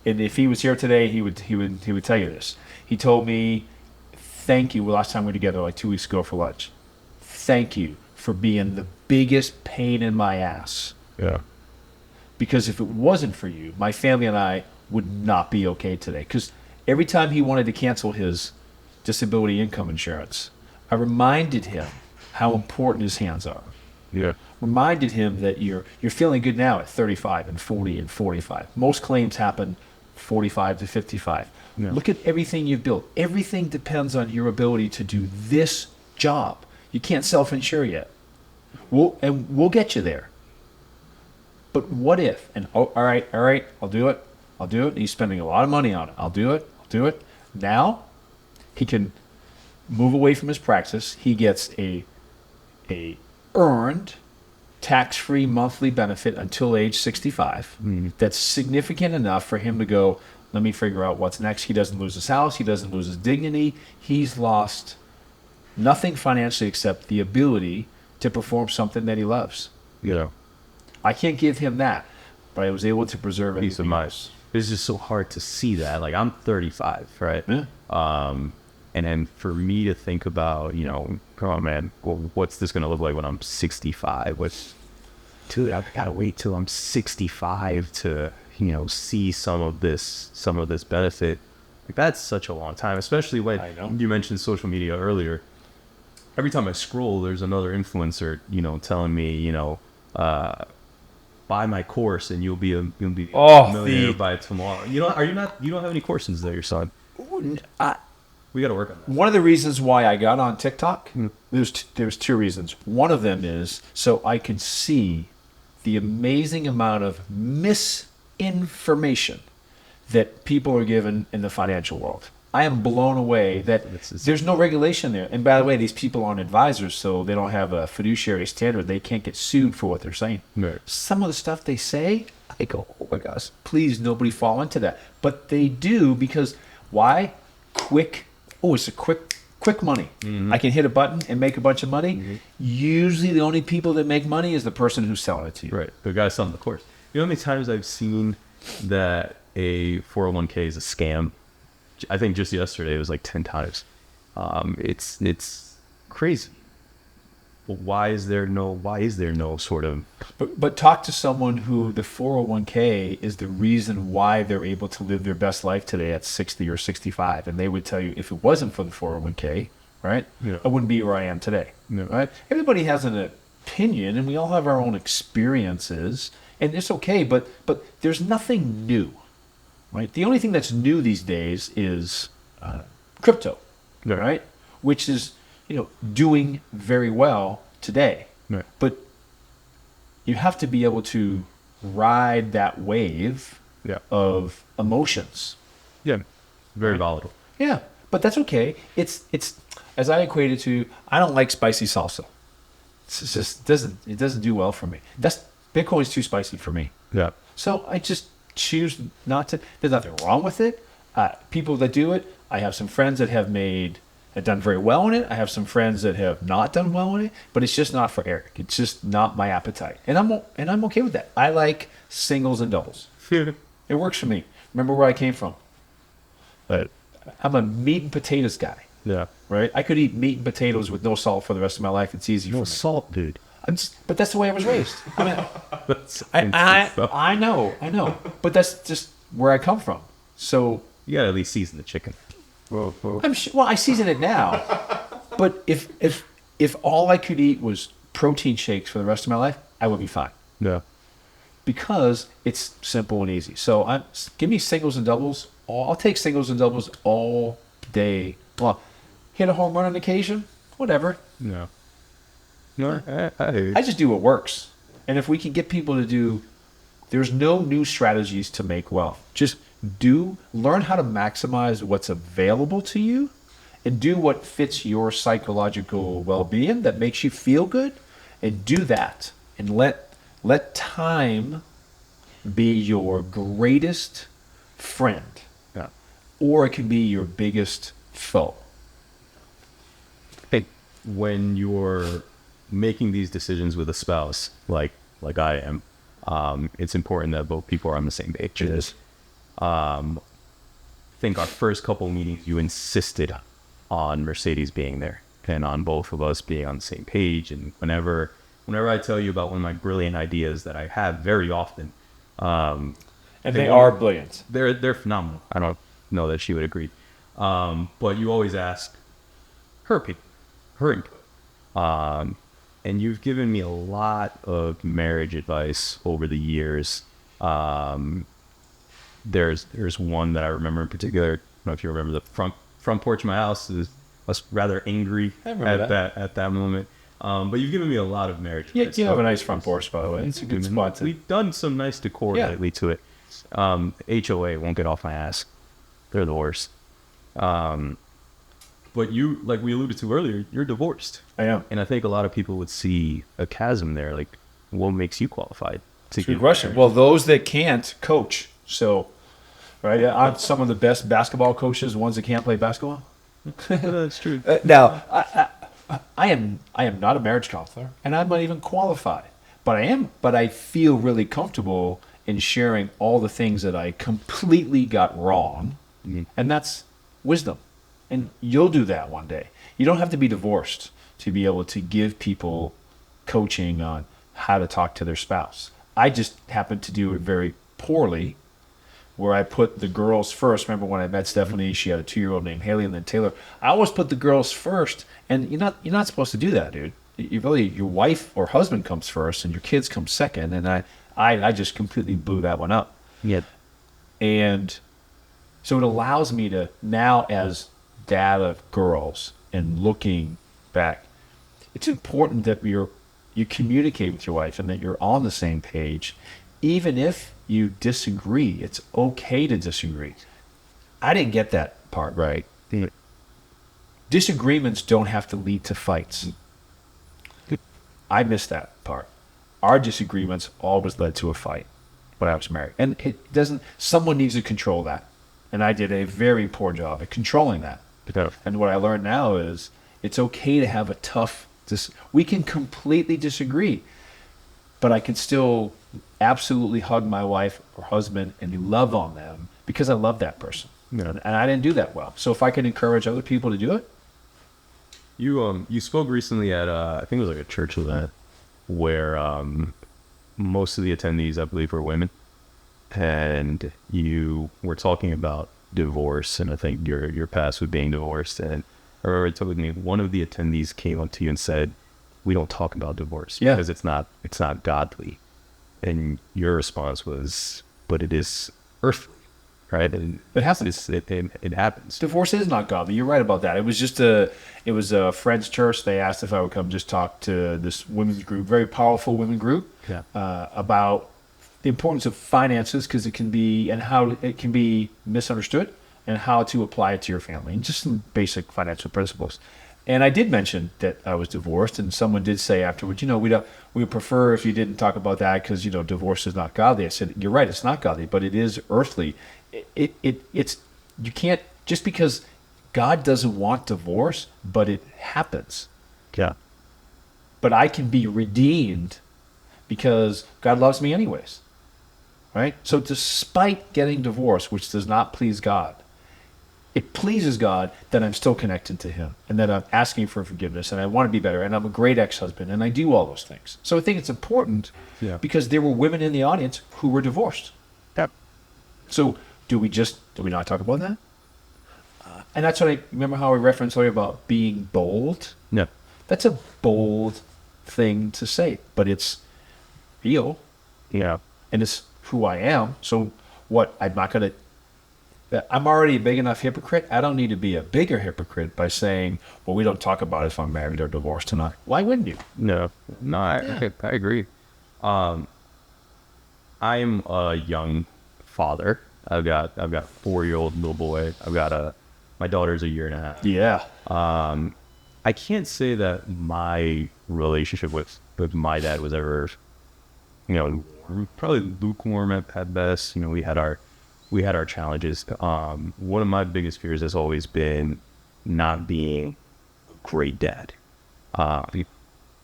And if he was here today, he would tell you this. He told me, "Thank you." Last time we were together, like 2 weeks ago for lunch. Thank you for being the biggest pain in my ass. Yeah. Because if it wasn't for you, my family and I would not be okay today. Because every time he wanted to cancel his disability income insurance, I reminded him how important his hands are. Yeah. Reminded him that you're feeling good now at 35 and 40 and 45. Most claims happen 45 to 55. Yeah. Look at everything you've built. Everything depends on your ability to do this job. You can't self-insure yet. We'll get you there. But what if? And all right, I'll do it. He's spending a lot of money on it. I'll do it. Now, he can move away from his practice. He gets a earned tax-free monthly benefit until age 65. That's significant enough for him to go, let me figure out what's next. He doesn't lose his house. He doesn't lose his dignity. He's lost nothing financially except the ability to perform something that he loves. You know, I can't give him that, but I was able to preserve peace of everything mind. else. It's just so hard to see that. Like, I'm 35, right? Yeah. And then for me to think about, you know, come on, man, well, what's this going to look like when I'm 65? Dude, I've got to wait till I'm 65 to, you know, see some of this benefit. Like, that's such a long time, especially when you mentioned social media earlier. Every time I scroll, there's another influencer, you know, telling me, you know, buy my course and you'll be a millionaire by tomorrow. You know, you don't have any courses there, your son. We got to work on that. One of the reasons why I got on TikTok, there's two reasons. One of them is so I could see the amazing amount of misinformation that people are given in the financial world. I am blown away that there's no regulation there. And by the way, these people aren't advisors, so they don't have a fiduciary standard. They can't get sued for what they're saying. Right. Some of the stuff they say, I go, oh my gosh, please nobody fall into that. But they do because why? It's a quick money. I can hit a button and make a bunch of money. Usually the only people that make money is the person who's selling it to you. Right. The guy selling the course. You know how many times I've seen that a 401k is a scam? I think just yesterday it was like 10 times. It's crazy. But why is there no sort of... But talk to someone who the 401k is the reason why they're able to live their best life today at 60 or 65. And they would tell you, if it wasn't for the 401k, right, I wouldn't be where I am today. Yeah. Right? Everybody has an opinion, and we all have our own experiences. And it's okay, but there's nothing new. Right? The only thing that's new these days is crypto, right? Which is, you know, doing very well today. Right. But you have to be able to ride that wave of emotions. Yeah. Very volatile. Yeah, but that's okay. It's as I equate it to, I don't like spicy salsa. It's just doesn't do well for me. Bitcoin's too spicy for me. Yeah. So I just choose not to. There's nothing wrong with it. People that do it, I have some friends that have done very well in it. I have some friends that have not done well in it, but it's just not for Eric. It's just not my appetite, and I'm okay with that. I like singles and doubles. It works for me. Remember where I came from. But I'm a meat and potatoes guy. Yeah. Right. I could eat meat and potatoes with no salt for the rest of my life. It's easy for me. No salt, dude. But that's the way I was raised. I mean, I know. But that's just where I come from. So you gotta at least season the chicken. I'm sure. Well, I season it now. But if all I could eat was protein shakes for the rest of my life, I would be fine. Yeah. Because it's simple and easy. So give me singles and doubles. I'll take singles and doubles all day long. Hit a home run on occasion, whatever. No. No, I just do what works. And if we can get people to do, there's no new strategies to make wealth. Just learn how to maximize what's available to you and do what fits your psychological well-being that makes you feel good, and do that. And let time be your greatest friend. Yeah. Or it can be your biggest foe. Hey, when you're making these decisions with a spouse, like I am, it's important that both people are on the same page. It is. I think our first couple meetings, you insisted on Mercedes being there and on both of us being on the same page. And whenever I tell you about one of my brilliant ideas that I have very often, and they are brilliant. They're phenomenal. I don't know that she would agree, but you always ask her input. And you've given me a lot of marriage advice over the years. there's one that I remember in particular. I don't know if you remember the front porch of my house. I was rather angry at that moment. But you've given me a lot of marriage. Yeah, you have a nice front porch, by the way. It's a good spot. We've done some nice decor lately to it. HOA won't get off my ass. They're the worst. But you, like we alluded to earlier, you're divorced. I am. And I think a lot of people would see a chasm there. Like, what makes you qualified? Good question. Well, those that can't coach. So, right, I'm some of the best basketball coaches, ones that can't play basketball. That's true. Now, I am not a marriage counselor, and I'm not even qualified. But I feel really comfortable in sharing all the things that I completely got wrong, and that's wisdom. And you'll do that one day. You don't have to be divorced to be able to give people coaching on how to talk to their spouse. I just happened to do it very poorly, where I put the girls first. Remember when I met Stephanie, she had a 2-year-old named Haley and then Taylor. I always put the girls first, and you're not supposed to do that, dude. Your wife or husband comes first, and your kids come second. And I just completely blew that one up. Yeah. And so it allows me to now, as dad of girls, and looking back, it's important that you communicate with your wife and that you're on the same page. Even if you disagree, it's okay to disagree. I didn't get that part right. Disagreements don't have to lead to fights. I missed that part. Our disagreements always led to a fight when I was married. And someone needs to control that. And I did a very poor job at controlling that. And what I learned now is it's okay to have a tough, we can completely disagree, but I can still absolutely hug my wife or husband and love on them because I love that person. Yeah. And I didn't do that well. So if I can encourage other people to do it. You spoke recently at, I think it was like a church event where most of the attendees, I believe, were women. And you were talking about divorce, and I think your past with being divorced. And I remember it told me one of the attendees came up to you and said, "We don't talk about divorce because it's not godly." And your response was, "But it is earthly, right?" And it happens. It happens. Divorce is not godly. You're right about that. It was a friend's church. They asked if I would come just talk to this women's group, very powerful women group, about the importance of finances, because it can be, and how it can be misunderstood, and how to apply it to your family, and just some basic financial principles. And I did mention that I was divorced, and someone did say afterwards, we would prefer if you didn't talk about that because, divorce is not godly. I said, you're right, it's not godly, but it is earthly. It's you can't, just because God doesn't want divorce, but it happens. Yeah. But I can be redeemed because God loves me anyways. Right? So despite getting divorced, which does not please God, it pleases God that I'm still connected to him and that I'm asking for forgiveness and I want to be better and I'm a great ex-husband and I do all those things. So I think it's important because there were women in the audience who were divorced. Yep. So do we not talk about that? And that's what I remember how I referenced earlier about being bold. Yeah. That's a bold thing to say, but it's real. Yeah. And it's who I am. So what? I'm already a big enough hypocrite. I don't need to be a bigger hypocrite by saying, well, we don't talk about if I'm married or divorced tonight. Why wouldn't you? No, I agree. I am a young father. I've got 4-year-old little boy. My daughter's a year and a half. Yeah. I can't say that my relationship with my dad was ever, probably lukewarm at best. We had our challenges. One of my biggest fears has always been not being a great dad.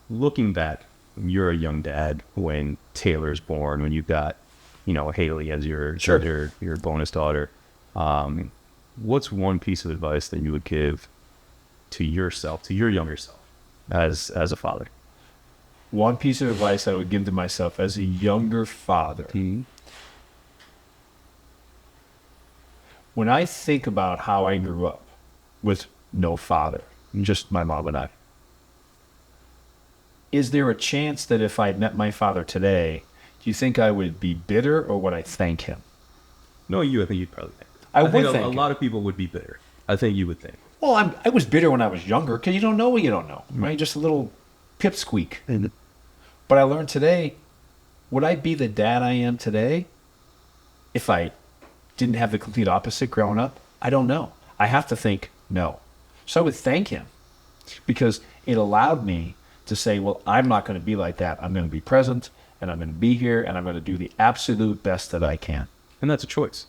Looking back, you're a young dad when Taylor's born, when you've got, Haley as your bonus daughter. What's one piece of advice that you would give to yourself, to your younger self, as a father? One piece of advice I would give to myself as a younger father. Mm-hmm. When I think about how I grew up with no father, just my mom and I, is there a chance that if I met my father today, do you think I would be bitter or would I thank him? No, I think you'd probably think. I think would think a lot of people would be bitter. I think you would think. Well, I was bitter when I was younger because you don't know what you don't know, right? Just a little pipsqueak. But I learned today, would I be the dad I am today if I didn't have the complete opposite growing up? I don't know. I have to think no. So I would thank him because it allowed me to say, well, I'm not going to be like that. I'm going to be present and I'm going to be here and I'm going to do the absolute best that I can. And that's a choice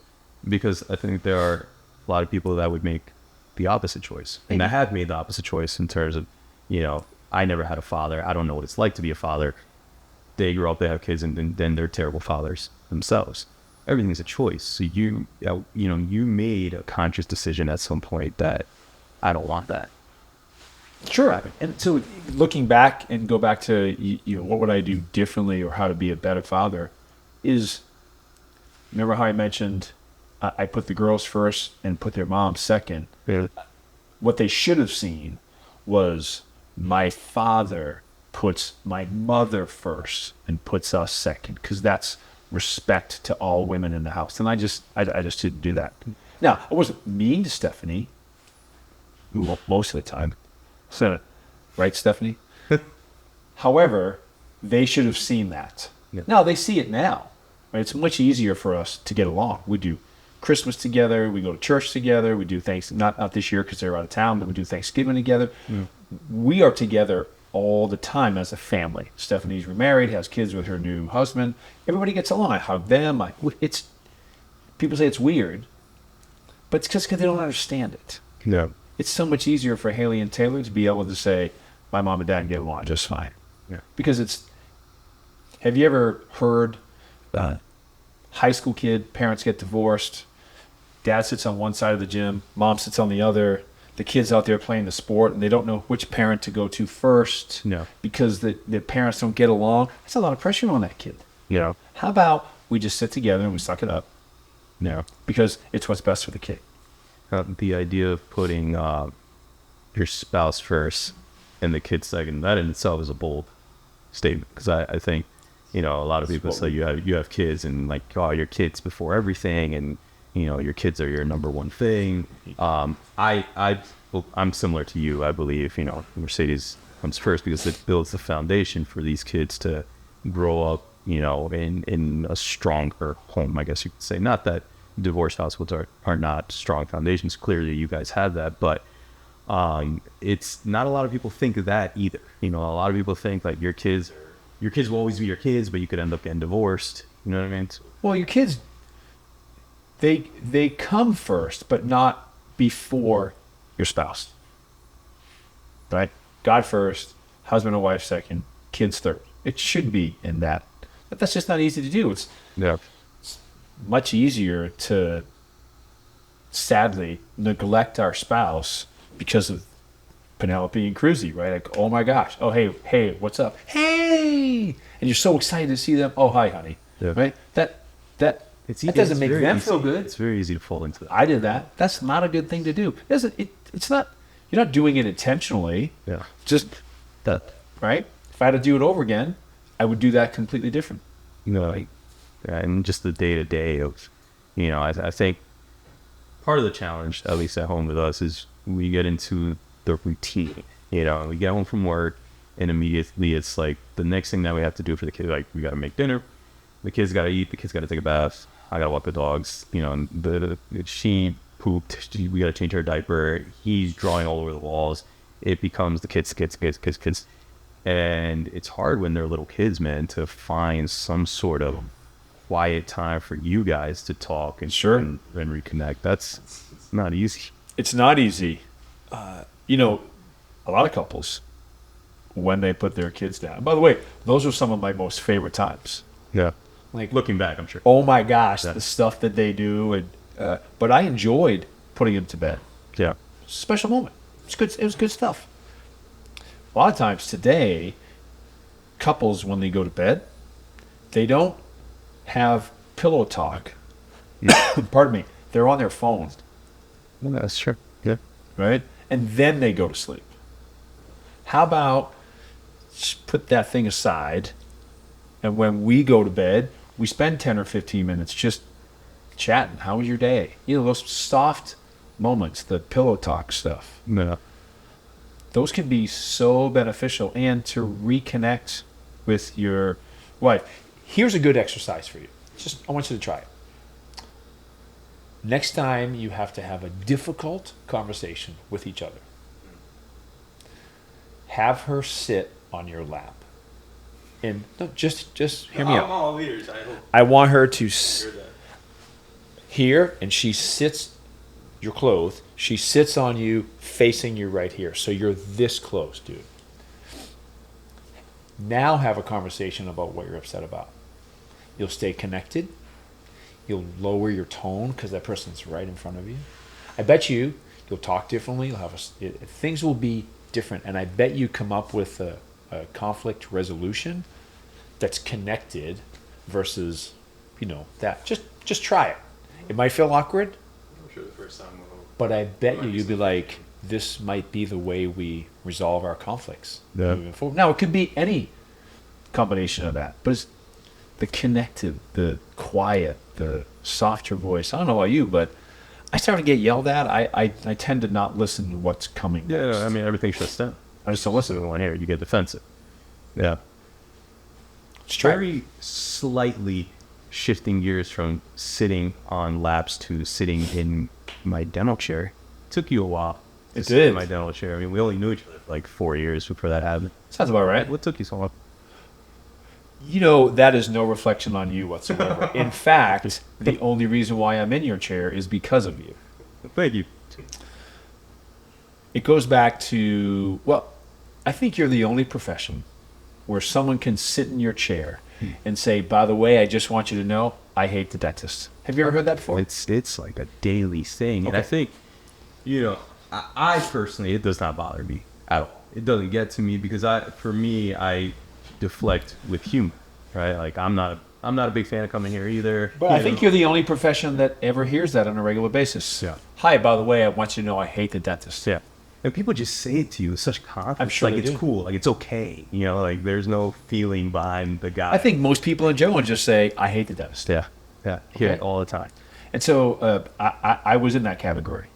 because I think there are a lot of people that would make the opposite choice. And I have made the opposite choice in terms of, I never had a father. I don't know what it's like to be a father. They grow up, they have kids, and then they're terrible fathers themselves. Everything's a choice. So you made a conscious decision at some point that I don't want that. Sure. And so looking back and go back to, what would I do differently or how to be a better father is, remember how I mentioned I put the girls first and put their mom second. Yeah. What they should have seen was my father puts my mother first and puts us second because that's respect to all women in the house. And I just didn't do that. Now, I wasn't mean to Stephanie most of the time. So, right, Stephanie? However, they should have seen that. Yeah. Now, they see it now. Right? It's much easier for us to get along. We do Christmas together. We go to church together. We do not this year because they're out of town, but we do Thanksgiving together. Mm. We are together all the time as a family. Stephanie's remarried, has kids with her new husband. Everybody gets along. I hug them. People say it's weird, but it's just because they don't understand it. Yeah. It's so much easier for Haley and Taylor to be able to say, my mom and dad get along just fine. Yeah. Because have you ever heard high school kid, parents get divorced, dad sits on one side of the gym, mom sits on the other, the kid's out there playing the sport, and they don't know which parent to go to first because the parents don't get along? That's a lot of pressure on that kid. Yeah. How about we just sit together and we suck it up? No. Because it's what's best for the kid. The idea of putting your spouse first and the kid second, that in itself is a bold statement. Because I think, a lot of people say you have kids and like, oh, your kids before everything, and your kids are your number one thing. I'm similar to you. I believe Mercedes comes first because it builds the foundation for these kids to grow up in a stronger home, I guess you could say. Not that divorce households are not strong foundations. Clearly you guys have that, but it's not a lot of people think of that either. A lot of people think like your kids will always be your kids, but you could end up getting divorced. You know what I mean? Well, your kids, they come first, but not before your spouse. Right? God first, husband and wife second, kids third. It should be in that. But that's just not easy to do. It's much easier to, sadly, neglect our spouse because of Penelope and Cruzy, right? Like, oh my gosh. Oh, hey, what's up? Hey! And you're so excited to see them. Oh, hi, honey. Yeah. Right? That doesn't make them feel good. It's very easy to fall into that. I did that. That's not a good thing to do. It's not, you're not doing it intentionally. Yeah. Just that, right? If I had to do it over again, I would do that completely different. And just the day-to-day of, I think part of the challenge, at least at home with us, is we get into the routine. We get home from work and immediately it's like the next thing that we have to do for the kids, like we got to make dinner, the kids got to eat, the kids got to take a bath, I got to walk the dogs, and she pooped, we got to change her diaper, he's drawing all over the walls. It becomes the kids. And it's hard when they're little kids, man, to find some sort of quiet time for you guys to talk and reconnect. That's not easy. It's not easy. A lot of couples, when they put their kids down. By the way, those are some of my most favorite times. Yeah. Like looking back, I'm sure. Oh my gosh, the stuff that they do, and but I enjoyed putting them to bed. Yeah. Special moment. It's good. It was good stuff. A lot of times today, couples, when they go to bed, they don't have pillow talk. Pardon me. They're on their phone. Well, that's true. Yeah. Right? And then they go to sleep. How about just put that thing aside, and when we go to bed, we spend 10 or 15 minutes just chatting. How was your day? You know, those soft moments, the pillow talk stuff. Yeah. Those can be so beneficial, and to reconnect with your wife. Here's a good exercise for you. I want you to try it. Next time you have to have a difficult conversation with each other, have her sit on your lap. And no, just hear me out. I'm all ears. I hope. I want her to Hear that. here, and she sits, you're clothed, she sits on you, facing you right here. So you're this close, dude. Now have a conversation about what you're upset about. You'll stay connected. You'll lower your tone because that person's right in front of you. I bet you'll talk differently. You'll have things will be different, and I bet you come up with a conflict resolution that's connected versus, that. Just try it. It might feel awkward. I'm sure the first time But I bet you'll be like, this might be the way we resolve our conflicts moving forward. Now, it could be any combination of that, but it's the connected, the quiet, the softer voice. I don't know about you, but I start to get yelled at. I tend to not listen to what's coming next. Yeah, I mean, everything shuts down. I just don't listen. So when here, you get defensive. Yeah. Very Slightly shifting gears from sitting on laps to sitting in my dental chair. Took you a while. It sit in did. my dental chair. I mean, we only knew each other for like 4 years before that happened. Sounds about right. What took you so long? That is no reflection on you whatsoever. In fact, the only reason why I'm in your chair is because of you. Thank you. It goes back to, I think you're the only profession where someone can sit in your chair and say, by the way, I just want you to know, I hate the dentist. Have you ever heard that before? It's like a daily thing. And I think, I personally, it does not bother me at all. It doesn't get to me because I deflect with humor, right? Like I'm not a big fan of coming here either. But I think you're the only profession that ever hears that on a regular basis. Yeah. Hi, by the way, I want you to know I hate the dentist. Yeah. And people just say it to you with such confidence. I'm sure like they it's do. cool, like it's okay. Like there's no feeling behind the guy. I think most people in general just say, I hate the dentist. Yeah. Hear Okay. it all the time. And so I was in that category.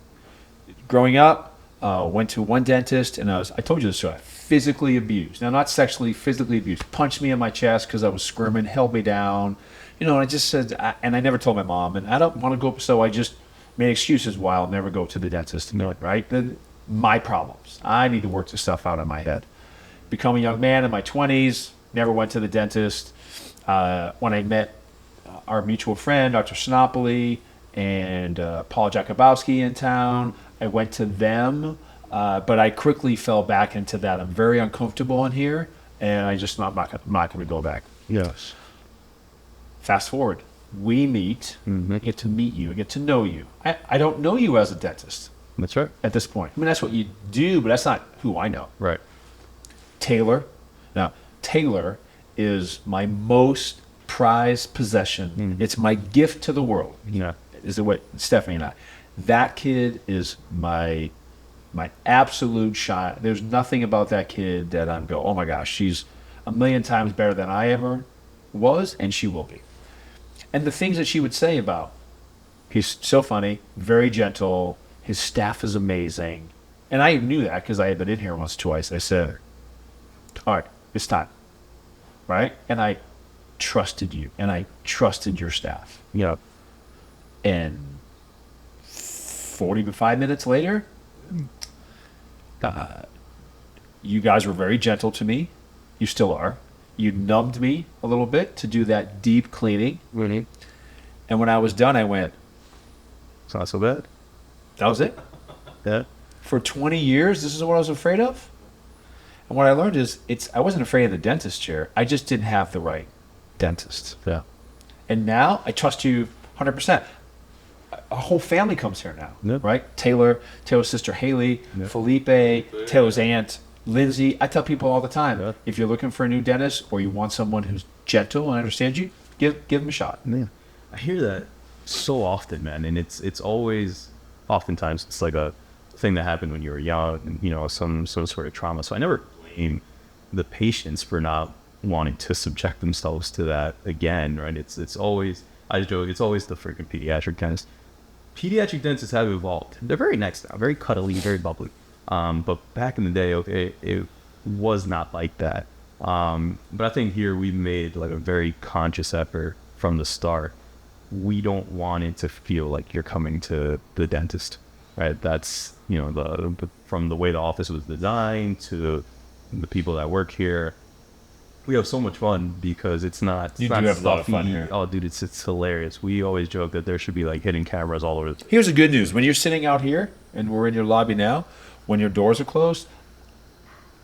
Growing up, went to one dentist, and I told you this story, physically abused. Now, not sexually, physically abused. Punched me in my chest because I was squirming, held me down. And I just said, and I never told my mom, and I don't want to go, so I just made excuses why I'll never go to the dentist. Right? My problems. I need to work this stuff out in my head. Become a young man in my 20s, never went to the dentist. When I met our mutual friend, Dr. Sinopoli, and Paul Jakubowski in town, I went to them, but I quickly fell back into that. I'm very uncomfortable in here, and I'm not going to go back. Yes. Fast forward. We meet. I get to meet you. I get to know you. I don't know you as a dentist That's right. at this point. I mean, that's what you do, but that's not who I know. Right. Taylor. Now, Taylor is my most prized possession. It's my gift to the world. Yeah. Is the way Stephanie and I. That kid is my absolute shot. There's nothing about that kid that I'm go, oh my gosh, she's a million times better than I ever was, and she will be. And the things that she would say about, he's so funny, very gentle, his staff is amazing. And I knew that because I had been in here once or twice. I said, all right, it's time. Right? And I trusted you, and I trusted your staff. Yeah. And 45 minutes later, you guys were very gentle to me. You still are. You numbed me a little bit to do that deep cleaning. Really? And when I was done, I went, It's not so bad. that was it? Yeah. For 20 years, this is what I was afraid of? And what I learned is I wasn't afraid of the dentist chair. I just didn't have the right dentist. Yeah. And now I trust you 100%. A whole family comes here now, Yep. right? Taylor's sister Haley, Yep. Felipe, Taylor's aunt Lindsay. I tell people all the time, Yep. if you're looking for a new dentist or you want someone who's gentle and understands you, give them a shot. Yeah. I hear that so often, man, and it's always, oftentimes it's like a thing that happened when you were young, and some sort of trauma. So I never blame the patients for not wanting to subject themselves to that again, right? It's always I joke, it's always the freaking pediatric dentist. Pediatric dentists have evolved. They're very nice now, very cuddly, very bubbly. But back in the day, okay, it was not like that. But I think here we made like a very conscious effort from the start. We don't want it to feel like you're coming to the dentist, right? That's, you know, from the way the office was designed to the people that work here. We have so much fun because it's not. You do have a lot of fun here. Oh, dude, it's hilarious. We always joke that there should be like hidden cameras all over. Here's the good news: when you're sitting out here, and we're in your lobby now, when your doors are closed,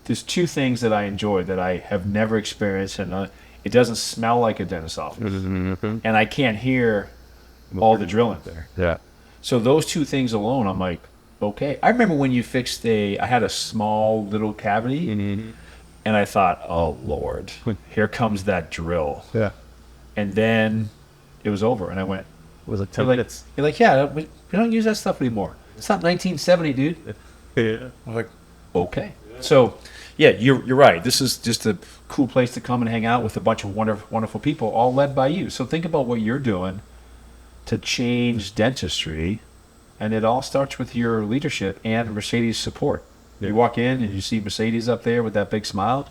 there's two things that I enjoy that I have never experienced, and it doesn't smell like a dentist's office, and I can't hear all the drilling there. Yeah. So those two things alone, I'm like, okay. I remember when you fixed I had a small little cavity. And I thought, oh, Lord, here comes that drill. Yeah. And then it was over. And I went, It was like 10 minutes. You're like, yeah, we don't use that stuff anymore. It's not 1970, dude. Yeah. I was like, okay. So, yeah, you're right. This is just a cool place to come and hang out with a bunch of wonderful people, all led by you. So think about what you're doing to change dentistry. And it all starts with your leadership and Mercedes' support. You walk in and you see Mercedes up there with that big smile.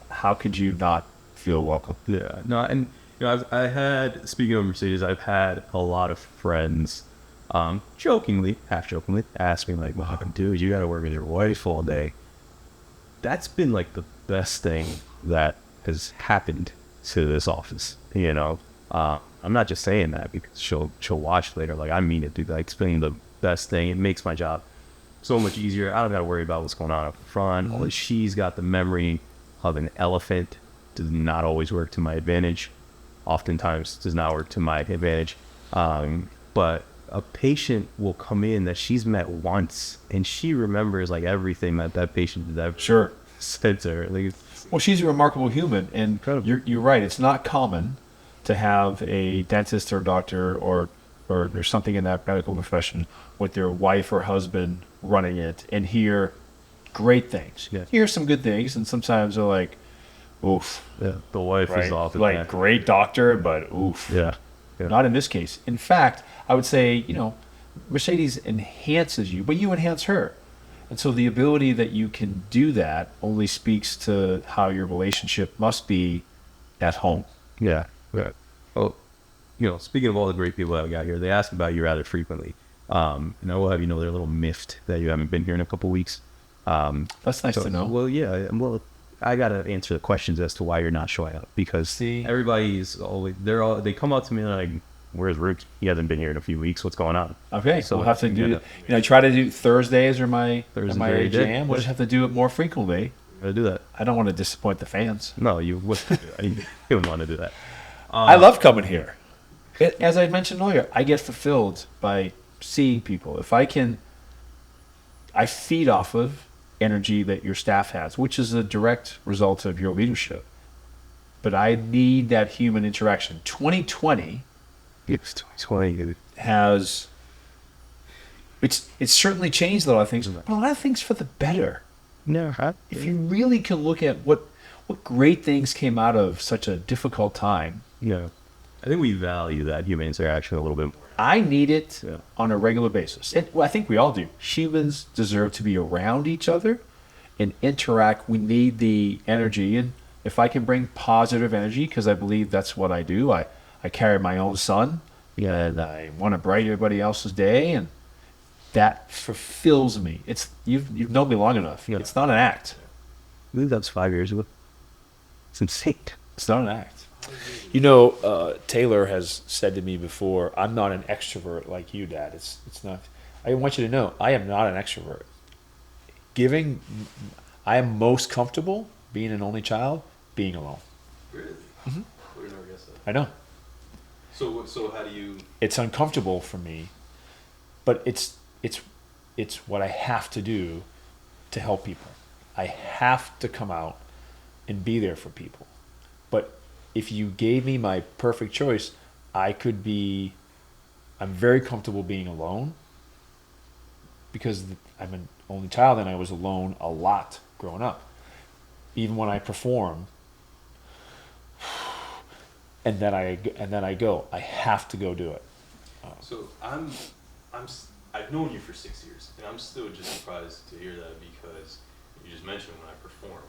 How could you not feel welcome? Yeah. No, and you know, I had, speaking of Mercedes, I've had a lot of friends, jokingly, half jokingly, ask me like, "Wow, dude, you got to work with your wife all day." That's been like the best thing that has happened to this office. You know, I'm not just saying that because she'll watch later. Like, I mean it, dude. Like, it's been the best thing. It makes my job so much easier. I don't got to worry about what's going on up front. She's got the memory of an elephant. Does not always work to my advantage. Oftentimes does not work to my advantage. But a patient will come in that she's met once, and she remembers like everything that patient did. That Sure. Said to her. Like, well, she's a remarkable human, and you're right. It's not common to have a dentist or doctor or there's something in that medical profession with their wife or husband running it and hear great things. Yeah. Hear some good things, and sometimes they're like, oof. Yeah, the wife is off. Like, great doctor, but oof. Yeah. Not in this case. In fact, I would say, you know, Mercedes enhances you, but you enhance her. And so the ability that you can do that only speaks to how your relationship must be at home. Yeah. Yeah. Well, you know, speaking of all the great people that we got here, they ask about you rather frequently. And I will have you know they're a little miffed that you haven't been here in a couple weeks. That's nice to know. Well, yeah. Well, I got to answer the questions as to why you're not showing up because everybody's always, they come up to me like, where's Roukey? He hasn't been here in a few weeks. What's going on? Okay. So we'll have to do, try to do Thursdays or my jam. We'll just have to do it more frequently. Gotta do that. I don't want to disappoint the fans. No, you wouldn't want to do that. I love coming here. As I mentioned earlier, I get fulfilled by seeing people. If I feed off of energy that your staff has, which is a direct result of your leadership. But I need that human interaction. 2020 has it's certainly changed a lot of things, but a lot of things for the better. If you really can look at what great things came out of such a difficult time. Yeah. I think we value that human interaction a little bit more. I need it on a regular basis. I think we all do. Humans deserve to be around each other and interact. We need the energy. And if I can bring positive energy, because I believe that's what I do, I carry my own sun, and I want to brighten everybody else's day, and that fulfills me. You've known me long enough. Yeah. It's not an act. I believe that was 5 years ago. It's insane. It's not an act. You know, Taylor has said to me before, I'm not an extrovert like you, Dad. It's not. I want you to know, I am not an extrovert. I am most comfortable being an only child, being alone. Really? Mm-hmm. I would never guess that. I know. So how do you? It's uncomfortable for me, but it's what I have to do to help people. I have to come out and be there for people. But if you gave me my perfect choice, I'm very comfortable being alone because I'm an only child and I was alone a lot growing up. Even when I perform, and then I go. I have to go do it. So I've known you for 6 years, and I'm still just surprised to hear that because you just mentioned when I perform,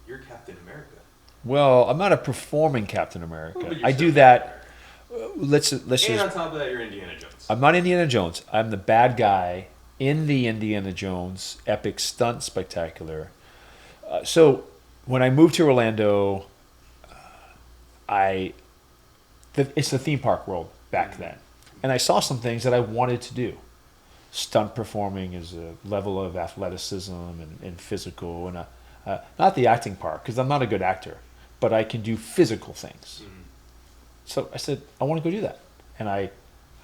you're Captain America. Well, I'm not a performing Captain America. Well, but you're I still do Captain that. America. Let's And just. on top of that, you're Indiana Jones. I'm not Indiana Jones. I'm the bad guy in the Indiana Jones epic stunt spectacular. So when I moved to Orlando, it's the theme park world back then, and I saw some things that I wanted to do. Stunt performing is a level of athleticism and physical, and not the acting part because I'm not a good actor, but I can do physical things. So I said I want to go do that, and I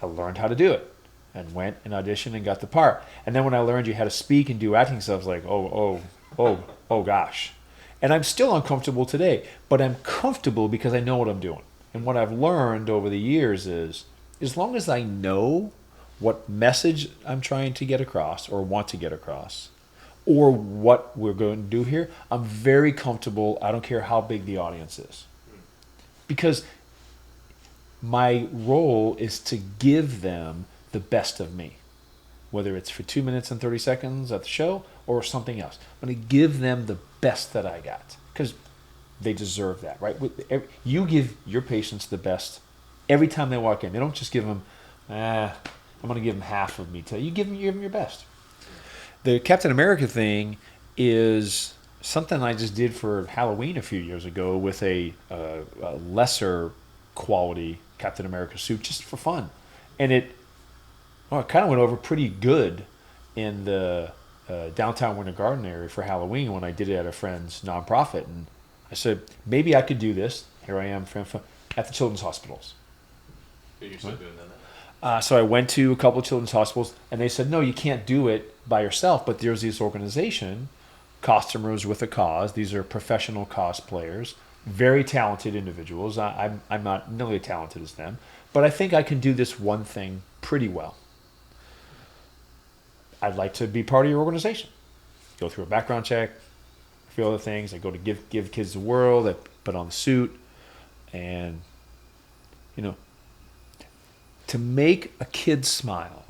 learned how to do it, and went and auditioned and got the part. And then when I learned you had to speak and do acting stuff, I was like, oh gosh. And I'm still uncomfortable today, but I'm comfortable because I know what I'm doing. And what I've learned over the years is, as long as I know what message I'm trying to get across or want to get across, or what we're going to do here, I'm very comfortable. I don't care how big the audience is. Because my role is to give them the best of me, whether it's for 2 minutes and 30 seconds at the show or something else. I'm going to give them the best that I got because they deserve that, right? You give your patients the best every time they walk in. They don't just give them, I'm going to give them half of me. You give them your best. The Captain America thing is something I just did for Halloween a few years ago with a lesser quality Captain America suit just for fun. And it kind of went over pretty good in the downtown Winter Garden area for Halloween when I did it at a friend's nonprofit. And I said, maybe I could do this. Here I am at the children's hospitals. You're still doing that? So I went to a couple of children's hospitals, and they said, no, you can't do it by yourself. But there's this organization, Costumers with a Cause. These are professional cosplayers, very talented individuals. I'm not nearly as talented as them, but I think I can do this one thing pretty well. I'd like to be part of your organization. Go through a background check, a few other things. I go to give kids the world. I put on the suit, and to make a kid smile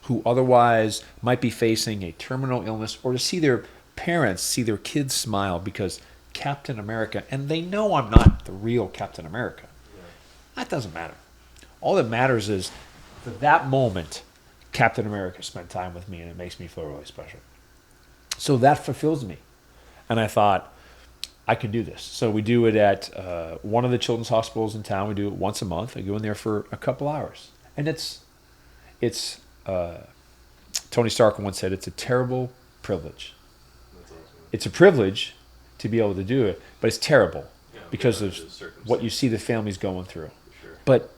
who otherwise might be facing a terminal illness, or to see their parents see their kids smile because Captain America, and they know I'm not the real Captain America. Yeah. That doesn't matter. All that matters is for that moment, Captain America spent time with me, and it makes me feel really special. So that fulfills me. And I thought, I could do this. So we do it at one of the children's hospitals in town. We do it once a month. I go in there for a couple hours. And it's Tony Stark once said, it's a terrible privilege. That's awesome. It's a privilege to be able to do it, but it's terrible because of what you see the families going through. Sure. But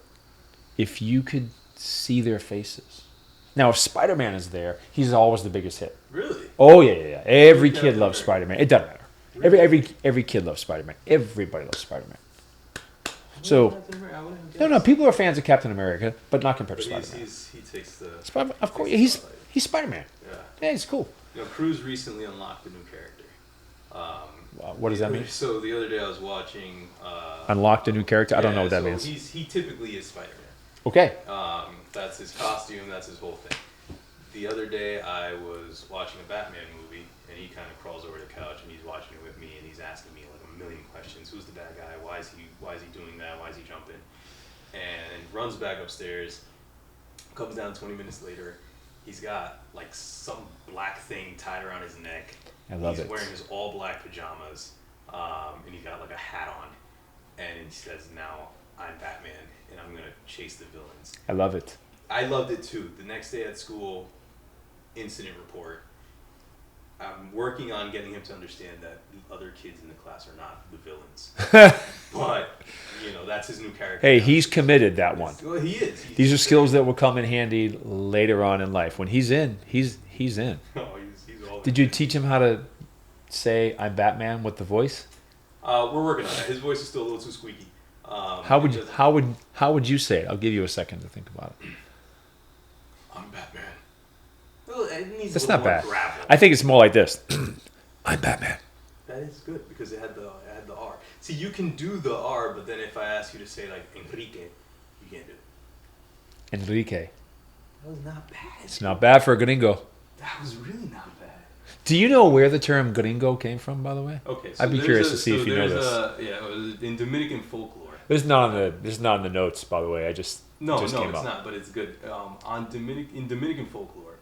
if you could see their faces. Now, if Spider-Man is there, he's always the biggest hit. Really? Oh, yeah. Every kid loves Spider-Man. It doesn't matter. Really? Every kid loves Spider-Man. Everybody loves Spider-Man. So, no, people are fans of Captain America, but not compared to Spider-Man. He takes the... Of course, he's Spider-Man. Yeah, he's cool. Cruz recently unlocked a new character. What does that mean? So the other day I was watching... unlocked a new character? I don't know what that means. He typically is Spider-Man. Okay. That's his costume, that's his whole thing. The other day I was watching a Batman movie, and he kind of crawls over the couch, and he's watching it with me, and he's asking me like a million questions. Who's the bad guy? Why is he doing that? Why is he jumping? And runs back upstairs, comes down 20 minutes later. He's got like some black thing tied around his neck. I love it. He's wearing his all black pajamas, and he's got like a hat on. And he says, now I'm Batman, and I'm going to chase the villains. I love it. I loved it too. The next day at school, incident report. I'm working on getting him to understand that the other kids in the class are not the villains. But, that's his new character. Hey, he's committed, that one. Well, he is. These are skills that will come in handy later on in life. When he's in, he's in. Oh, he's all Did you teach him how to say, I'm Batman with the voice? We're working on it. His voice is still a little too squeaky. How would you say it? I'll give you a second to think about it. I'm Batman. Well, it needs That's a little not more bad. gravel. I think it's more like this. I'm Batman. That is good because it had the R. See, you can do the R, but then if I ask you to say like Enrique, you can't do it. Enrique. That was not bad. It's not bad for a gringo. That was really not bad. Do you know where the term gringo came from, by the way? Okay, so I'd be curious to see if you know this. Yeah, it was in Dominican folklore. This is not in the notes, by the way. Came It's up. not, but it's good. In Dominican folklore,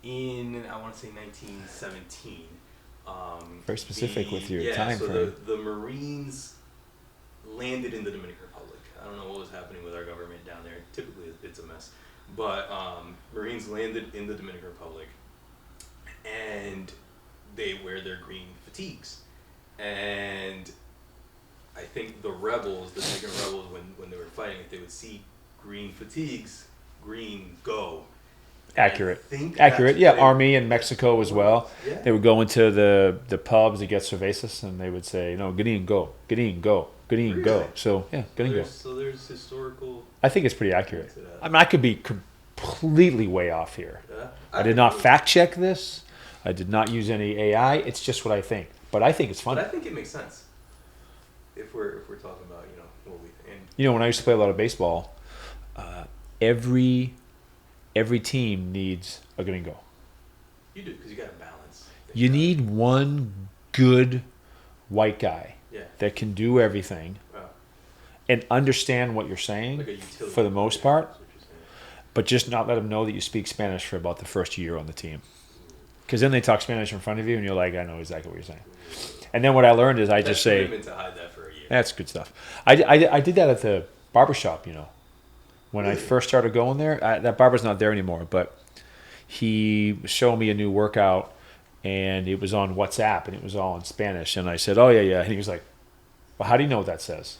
in I want to say 1917. Very specific with your time frame. The Marines landed in the Dominican Republic. I don't know what was happening with our government down there. Typically, it's a mess. But Marines landed in the Dominican Republic, and they wear their green fatigues. And I think the rebels, the Dominican rebels, when they were fighting, if they would see green fatigues, green go. Accurate. Yeah, Army in Mexico as well. Yeah. They would go into the pubs to get cervezas, and they would say, gringo, gringo, gringo. Really? So, yeah, gringo. So there's historical... I think it's pretty accurate. I mean, I could be completely way off here. Yeah. I did not fact check this. I did not use any AI. It's just what I think. But I think it's funny. But I think it makes sense. If we're talking about, what we think. When I used to play a lot of baseball, every team needs a gringo. You do, because you got to balance. You need one good white guy Yeah. that can do everything and understand what you're saying Like a utility for the most part, That's what you're saying. but just not let them know that you speak Spanish for about the first year on the team. Because then they talk Spanish in front of you, and you're like, I know exactly what you're saying. And then what I learned is I just say, commitment to hide that for a year. that's good stuff. I did that at the barbershop, When I first started going there, that barber's not there anymore, but he showed me a new workout, and it was on WhatsApp, and it was all in Spanish. And I said, oh, yeah. And he was like, well, how do you know what that says?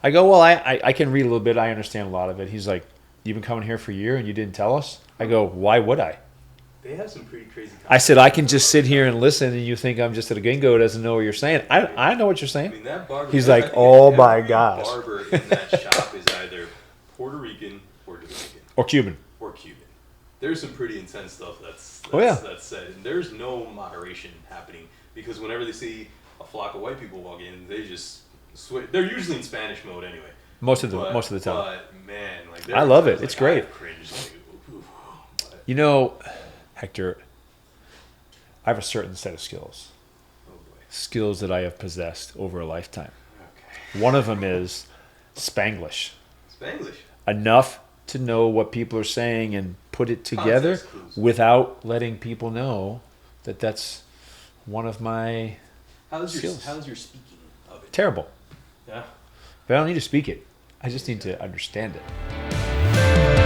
I go, well, I can read a little bit. I understand a lot of it. He's like, you've been coming here for a year, and you didn't tell us? I go, why would I? They have some pretty crazy I said, I can just sit here and listen, and you think I'm just a gringo who doesn't know what you're saying. I know what you're saying. I mean, that barber... He's like, oh, my every gosh. barber in that shop is either Puerto Rican or Dominican. Or Cuban. There's some pretty intense stuff that's said, and there's no moderation happening, because whenever they see a flock of white people walk in, they just switch. They're usually in Spanish mode anyway. Most of the time. But man, I love it. It's great. I cringe, but, Hector, I have a certain set of skills. oh boy. Skills that I have possessed over a lifetime. Okay. One of them is Spanglish. Spanglish. Enough to know what people are saying and put it together Context clues. without letting people know that that's one of my skills. How's your speaking of it? Terrible. Yeah. But I don't need to speak it. I just need to understand it.